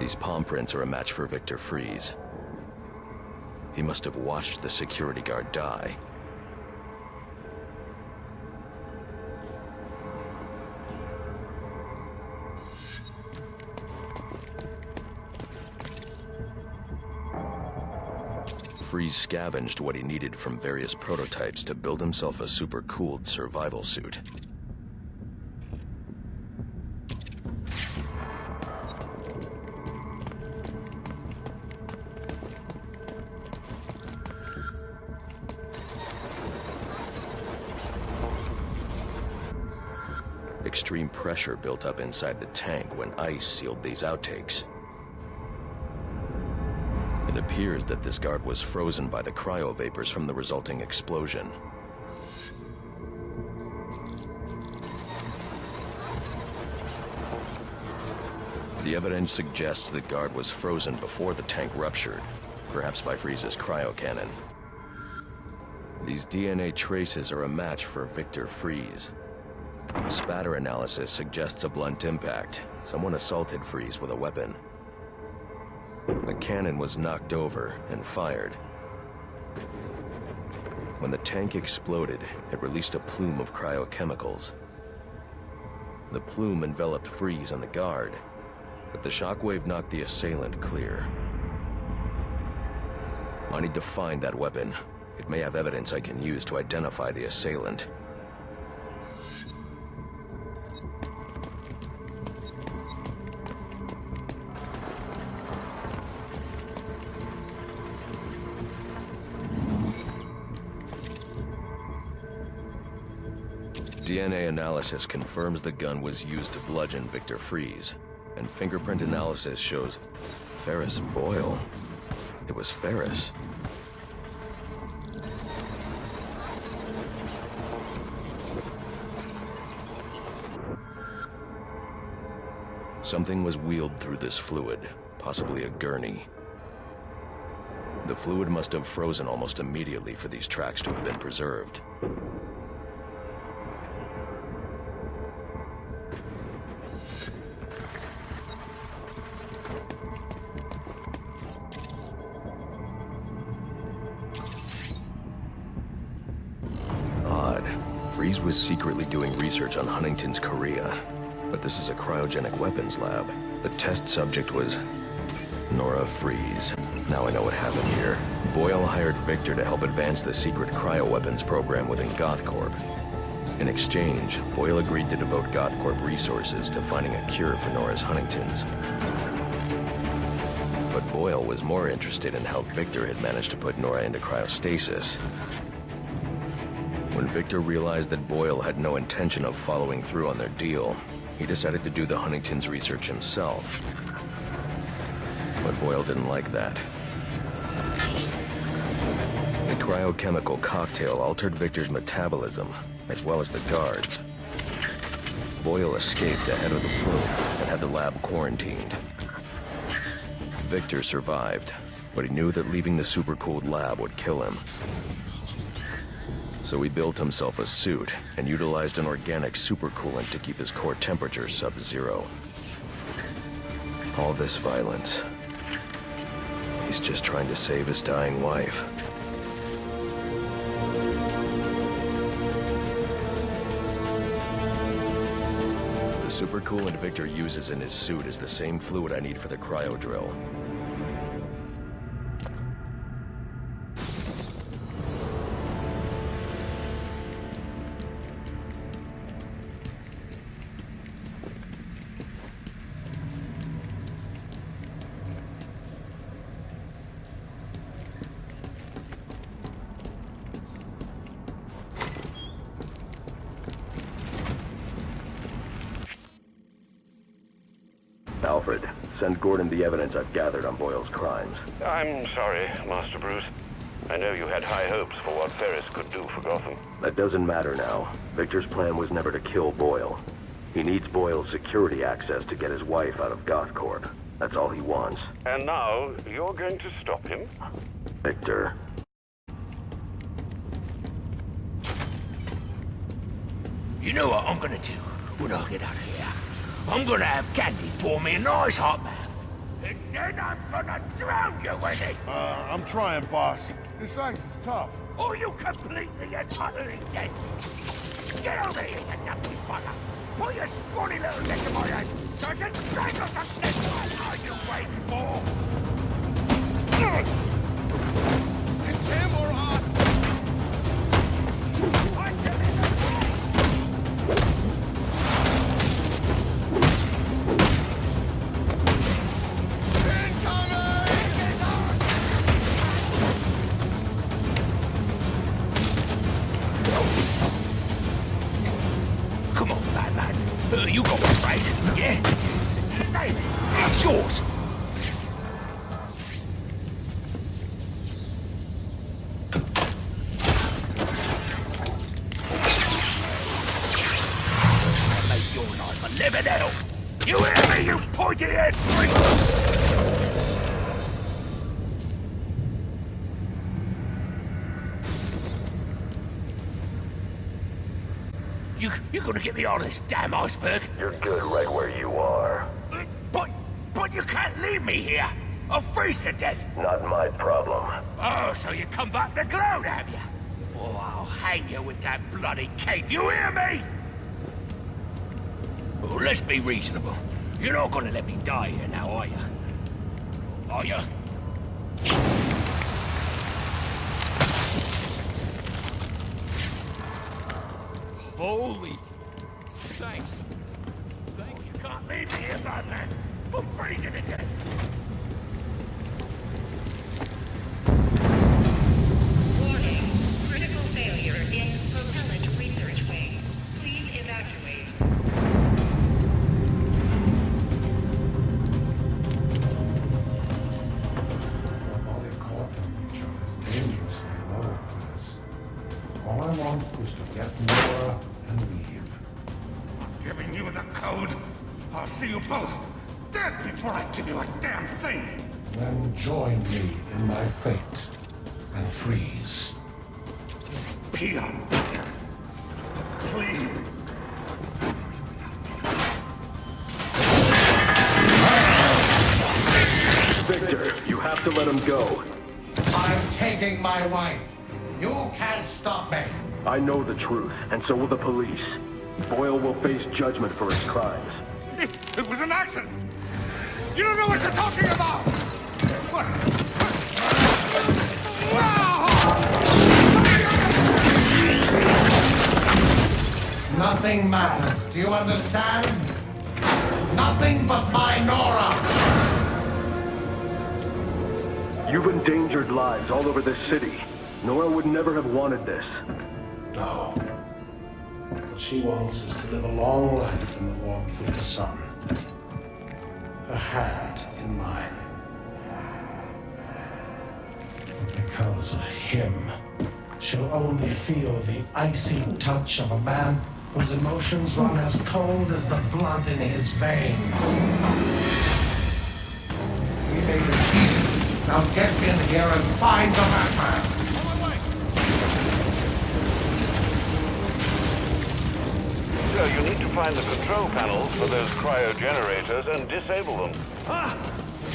These palm prints are a match for Victor Freeze. He must have watched the security guard die. Freeze scavenged what he needed from various prototypes to build himself a super-cooled survival suit. Extreme pressure built up inside the tank when ice sealed these outtakes. It appears that this guard was frozen by the cryo-vapors from the resulting explosion. The evidence suggests the guard was frozen before the tank ruptured, perhaps by Freeze's cryo-cannon. These DNA traces are a match for Victor Freeze. Spatter analysis suggests a blunt impact. Someone assaulted Freeze with a weapon. The cannon was knocked over and fired. When the tank exploded, it released a plume of cryochemicals. The plume enveloped Freeze and the guard, but the shockwave knocked the assailant clear. I need to find that weapon. It may have evidence I can use to identify the assailant. DNA analysis confirms the gun was used to bludgeon Victor Freeze, and fingerprint analysis shows Ferris Boyle. It was Ferris. Something was wheeled through this fluid, possibly a gurney. The fluid must have frozen almost immediately for these tracks to have been preserved. Freeze was secretly doing research on Huntington's chorea, but this is a cryogenic weapons lab. The test subject was Nora Freeze. Now I know what happened here. Boyle hired Victor to help advance the secret cryoweapons program within GothCorp. In exchange, Boyle agreed to devote GothCorp resources to finding a cure for Nora's Huntington's. But Boyle was more interested in how Victor had managed to put Nora into cryostasis. When Victor realized that Boyle had no intention of following through on their deal, he decided to do the Huntington's research himself. But Boyle didn't like that. The cryochemical cocktail altered Victor's metabolism, as well as the guards. Boyle escaped ahead of the plume and had the lab quarantined. Victor survived, but he knew that leaving the supercooled lab would kill him. So he built himself a suit and utilized an organic supercoolant to keep his core temperature sub-zero. All this violence. He's just trying to save his dying wife. The supercoolant Victor uses in his suit is the same fluid I need for the cryo drill. Alfred, send Gordon the evidence I've gathered on Boyle's crimes. I'm sorry, Master Bruce. I know you had high hopes for what Ferris could do for Gotham. That doesn't matter now. Victor's plan was never to kill Boyle. He needs Boyle's security access to get his wife out of GothCorp. That's all he wants. And now, you're going to stop him? Victor. You know what I'm gonna do when I get out of here? I'm gonna have Candy pour me a nice hot bath. and then I'm gonna drown you in it! I'm trying, boss. This ice is tough. Or you completely and utterly dead! Get over here, you numpty bugger! Put your scrawny little neck in my hand so I can strangle the thing! What are you waiting for? It's him or us! Punch him in the Come on, Batman. You got one, right? Yeah? Name it. It's yours. I'll make your life a living hell. You hear me, you pointy-head freak? You're gonna get me on this damn iceberg? You're good right where you are. But you can't leave me here. I'll freeze to death. Not my problem. Oh, so you come back to gloat, have you? Oh, I'll hang you with that bloody cape. You hear me? Oh, let's be reasonable. You're not gonna let me die here now, are you? Are you? Holy... Thanks. Thank you. Can't leave me here, Batman. I'm freezing to death. Warning. Critical failure in propellant research wing. Please evacuate. Body caught temperature is dangerously low, Chris. All I want is to get Nora and leave. Giving you the code. I'll see you both dead before I give you a damn thing. Then join me in my fate and freeze. Peon. Please. Victor, you have to let him go. I'm taking my wife. You can't stop me. I know the truth, and so will the police. Boyle will face judgment for his crimes. It was an accident. You don't know what you're talking about. What? Nothing matters. Do you understand? Nothing but my Nora. You've endangered lives all over this city. Nora would never have wanted this. No. What she wants is to live a long life in the warmth of the sun. Her hand in mine. But because of him, she'll only feel the icy touch of a man whose emotions run as cold as the blood in his veins. We made a deal. Now get in here and find the Batman. So you need to find the control panels for those cryogenerators and disable them.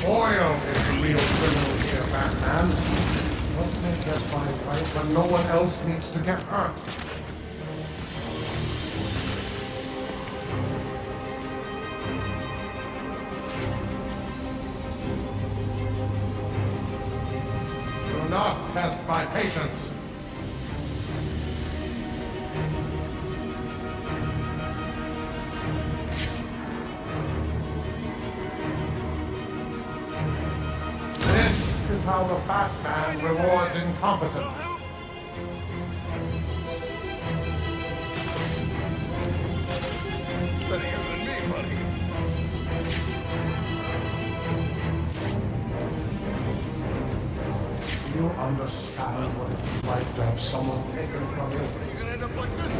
Boyle is the real criminal here, Batman. Let me get my wife when no one else needs to get hurt. Do not test my patience. How the Batman rewards incompetence. Better you than me, buddy. Do you understand what it's like to have someone taken from you? You're gonna end up like this,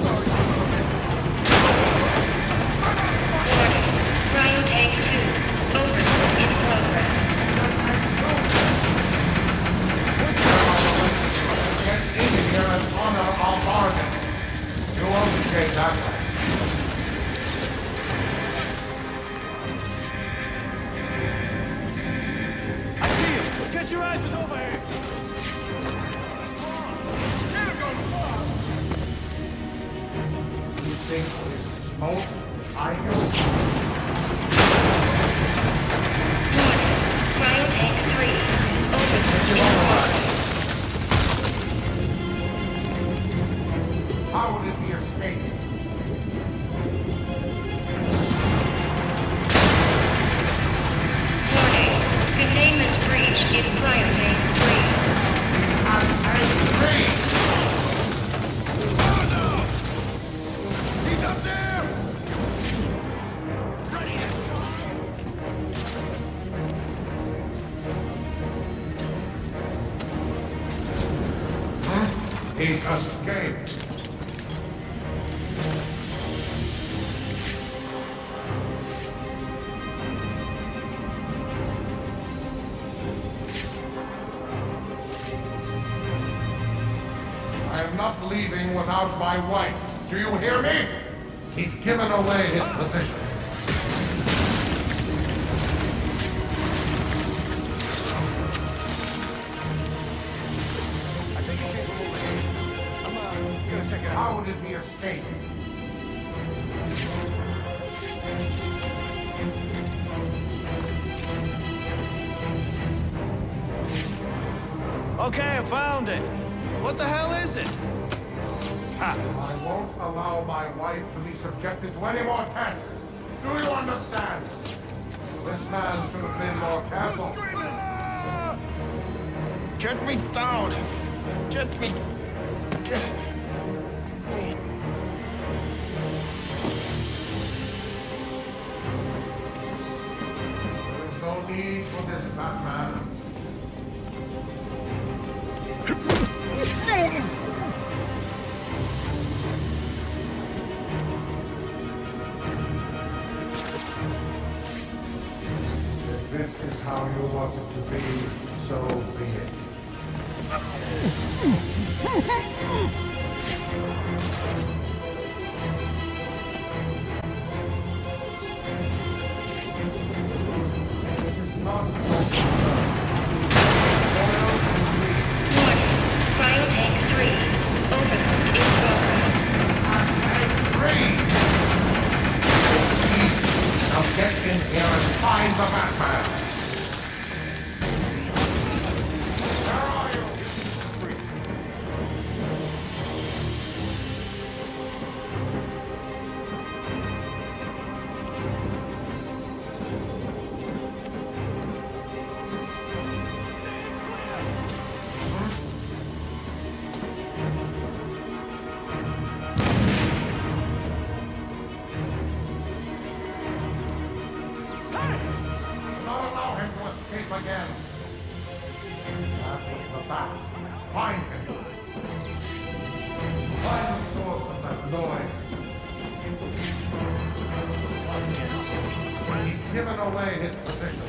Cryo tank 2. Overload in progress. Get in here and honor our bargain. You won't escape that way. guys is over here! You think with smoke, I can... Cryo tank 3. Open for How would it be escaped? Warning. Containment breach in cryo tank 3. He's up there! He's escaped. I am not leaving without my wife. Do you hear me? He's given away his position. How would it be escaped? Okay, I found it. What the hell is it? I won't allow my wife to be subjected to any more tests. Do you understand? This man should have been more careful. Get me down! Get me... Get... There's no need for this, Batman. If this is how you want it to be, so be it. Cryo tank 3. Overload in progress. Now get in here and find the Batman! Where are you? Not allow him to escape again. That was the bat. Find him. Find the source of that noise. He's given away his position.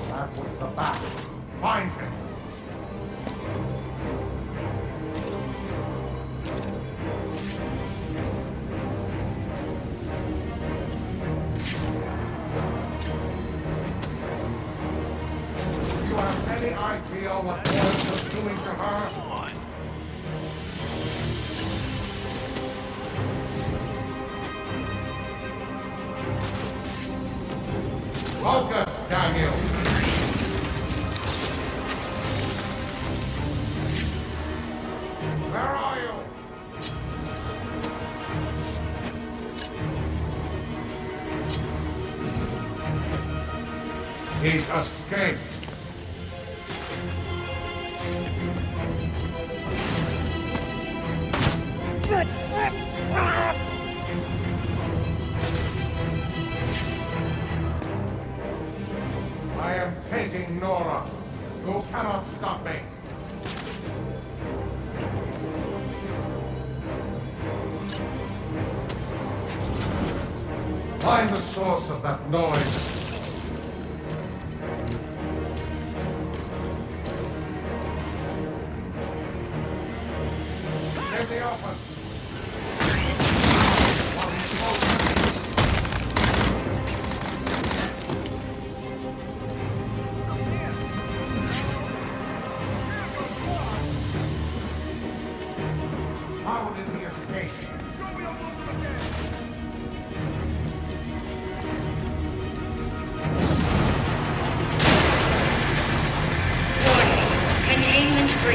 That was the bat. Find him. Do you have any idea what Boyd was doing to her? Focus, Daniel! Where are you? He's escaped. I am taking Nora. You cannot stop me. Find the source of that noise. In the open.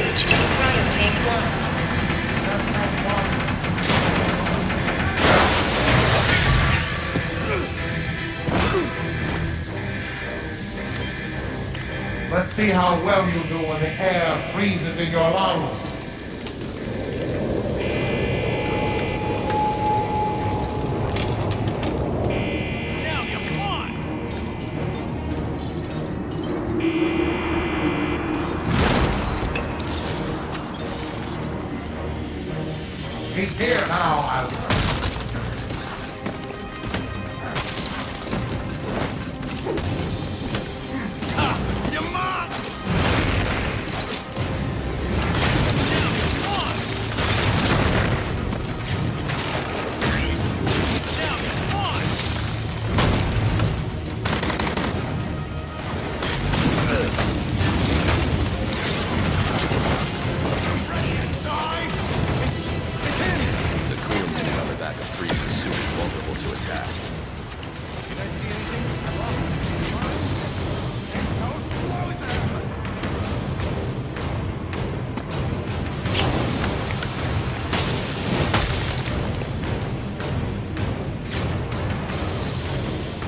reached. Cryo tank 1. Let's see how well you do when the air freezes in your lungs. He's here now, Alfred.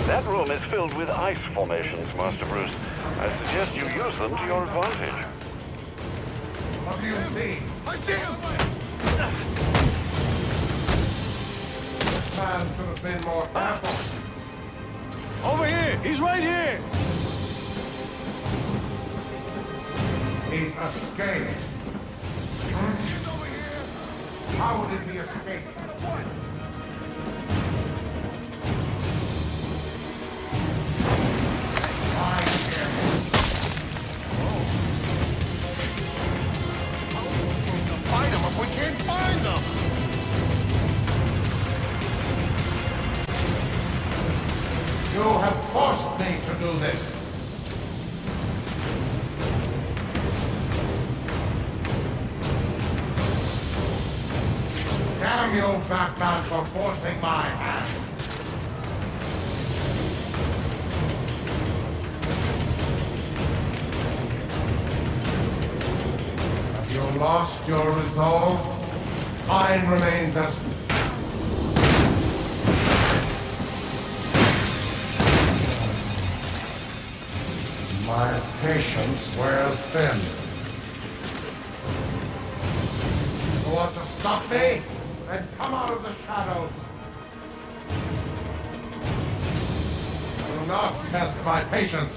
That room is filled with ice formations, Master Bruce. I suggest you use them to your advantage. What do you see? I see him! This man should have been more careful. Over here! He's right here! He's escaped. He's over here! How did he escape? Find him if we can't find them! You have forced me to do this. Damn you, Batman, for forcing my hand. Have you lost your resolve? Mine remains as... My patience wears thin. You want to stop me? Then come out of the shadows. Do not test my patience.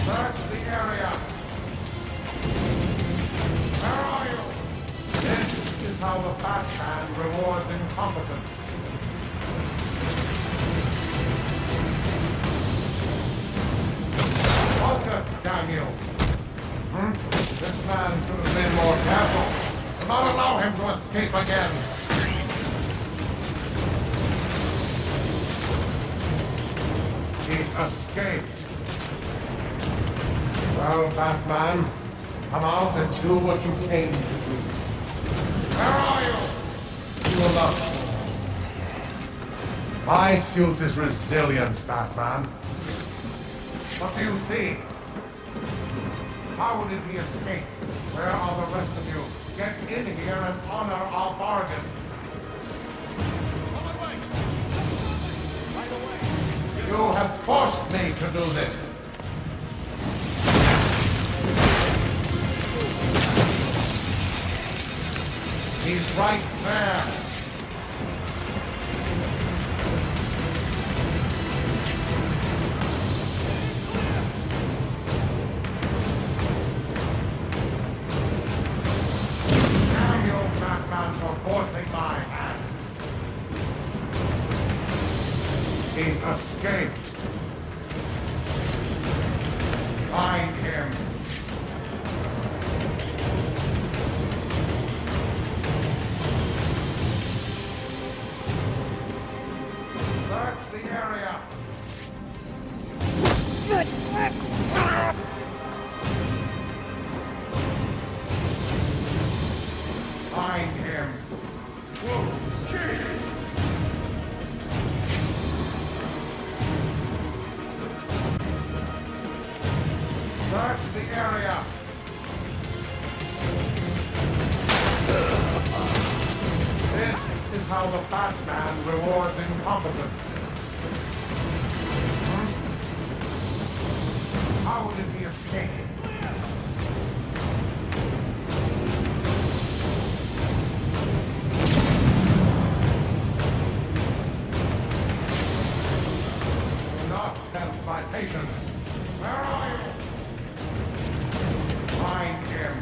Search the area. Where are you? This is how the Batman rewards incompetence. Focus, damn you! This man should have been more careful. Do not allow him to escape again. He escaped. Well, Batman, come out and do what you came to do. Where are you? You will not see. My suit is resilient, Batman. What do you see? How did he escape? Where are the rest of you? Get in here and honor our bargain. You have forced me to do this. He's right there. He escaped. Find him. Search the area. Find him. Whoa, Jesus! Search the area. Batman rewards incompetence. How did he escape? Not help my patient. Where are you? Find him.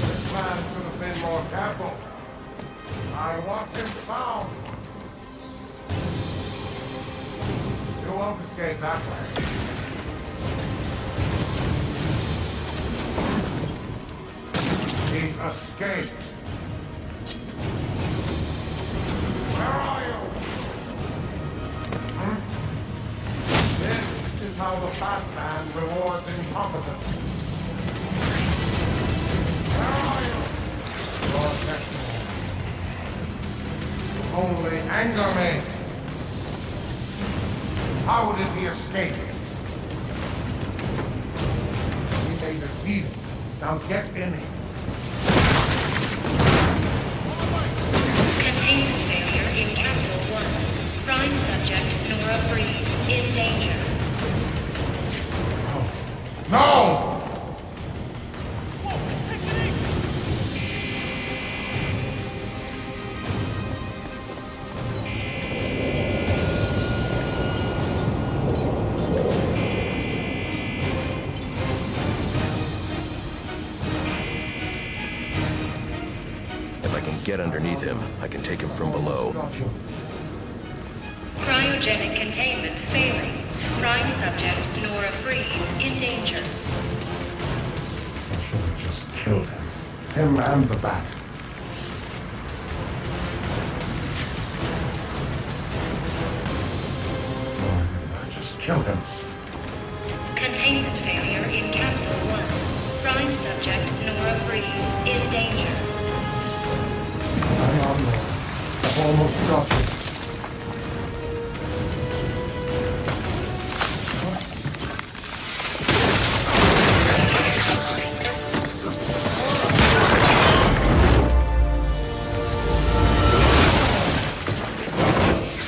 This man should have been more careful. I want him found. You won't escape that way. He escaped. Where are you? This is how the Batman rewards incompetence. Where are you? Your technique only anger me. How did he escape? He made a deal. Now get in it. Containment failure in Capsule 1. Prime subject Nora Breeze in danger. No! Get underneath him. I can take him from below. Cryogenic containment failing. Prime subject Nora Breeze in danger. I should have just killed him. Him and the bat. Why didn't I just kill him? Containment failure in Capsule 1. Prime subject Nora Breeze in danger. Hang on, Lord. I've almost got you.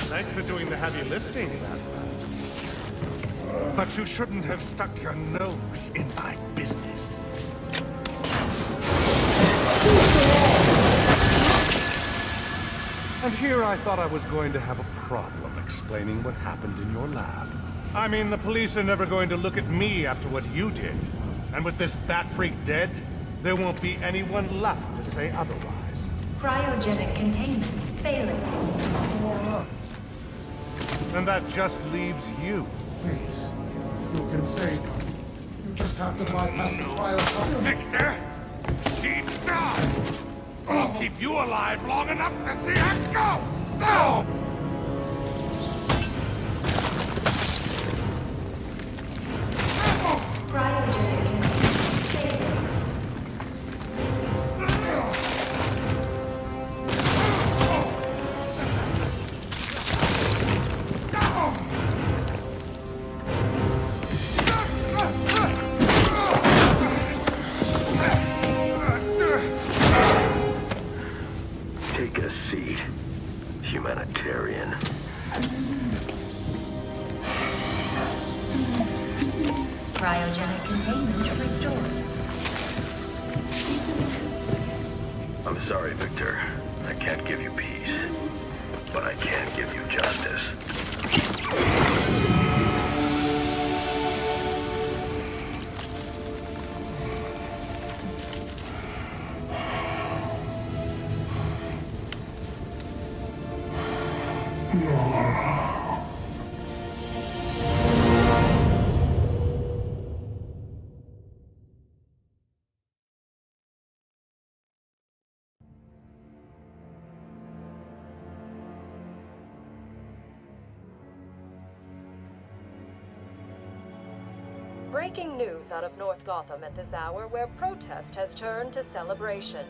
Thanks for doing the heavy lifting, Batman. But you shouldn't have stuck your nose in my business. And here I thought I was going to have a problem explaining what happened in your lab. I mean, the police are never going to look at me after what you did. And with this bat freak dead, there won't be anyone left to say otherwise. Cryogenic containment failing. And that just leaves you. Please, you can save him. You just have to bypass the cryo. Victor! Keep down! I'll keep you alive long enough to see her go! Go! Take a seat, humanitarian. Cryogenic containment restored. I'm sorry, Victor. I can't give you peace, but I can give you justice. Breaking news out of North Gotham at this hour, where protest has turned to celebration.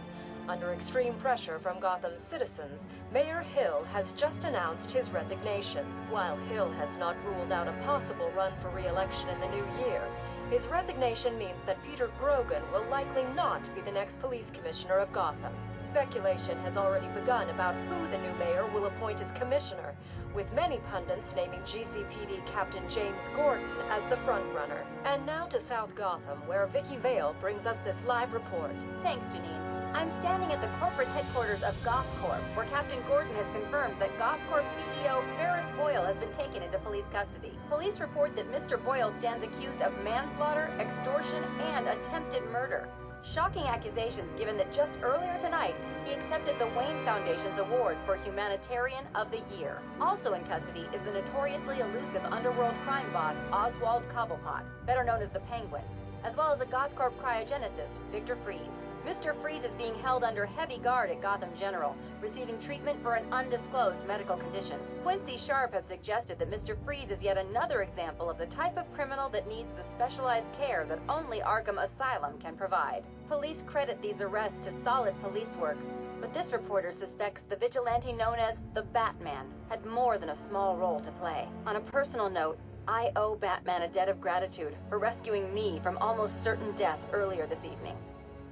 Under extreme pressure from Gotham's citizens, Mayor Hill has just announced his resignation. While Hill has not ruled out a possible run for re-election in the new year, His resignation means that Peter Grogan will likely not be the next police commissioner of Gotham. Speculation has already begun about who the new mayor will appoint as commissioner, with many pundits naming GCPD Captain James Gordon as the frontrunner. And now to South Gotham, where Vicky Vale brings us this live report. Thanks, Janine. I'm standing at the corporate headquarters of GothCorp, where Captain Gordon has confirmed that GothCorp CEO Ferris Boyle has been taken into police custody. Police report that Mr. Boyle stands accused of manslaughter, extortion, and attempted murder. Shocking accusations given that just earlier tonight, he accepted the Wayne Foundation's award for Humanitarian of the Year. Also in custody is the notoriously elusive underworld crime boss Oswald Cobblepot, better known as the Penguin, as well as a GothCorp cryogenicist, Victor Freeze. Mr. Freeze is being held under heavy guard at Gotham General, receiving treatment for an undisclosed medical condition. Quincy Sharp has suggested that Mr. Freeze is yet another example of the type of criminal that needs the specialized care that only Arkham Asylum can provide. Police credit these arrests to solid police work, but this reporter suspects the vigilante known as the Batman had more than a small role to play. On a personal note, I owe Batman a debt of gratitude for rescuing me from almost certain death earlier this evening.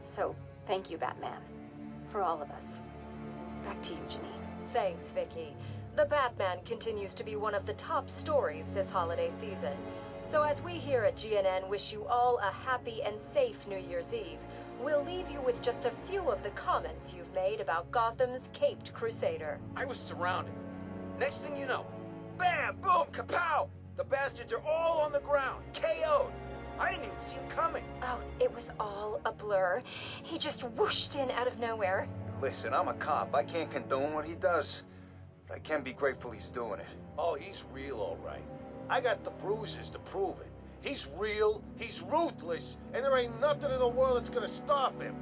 So, thank you, Batman. For all of us. Back to you, Janine. Thanks, Vicky. The Batman continues to be one of the top stories this holiday season. So as we here at GNN wish you all a happy and safe New Year's Eve, we'll leave you with just a few of the comments you've made about Gotham's Caped Crusader. I was surrounded. Next thing you know, bam, boom, kapow! The bastards are all on the ground, KO'd. I didn't even see him coming. Oh, it was all a blur. He just whooshed in out of nowhere. Listen, I'm a cop. I can't condone what he does, but I can be grateful he's doing it. Oh, he's real, all right. I got the bruises to prove it. He's real, he's ruthless, and there ain't nothing in the world that's gonna stop him.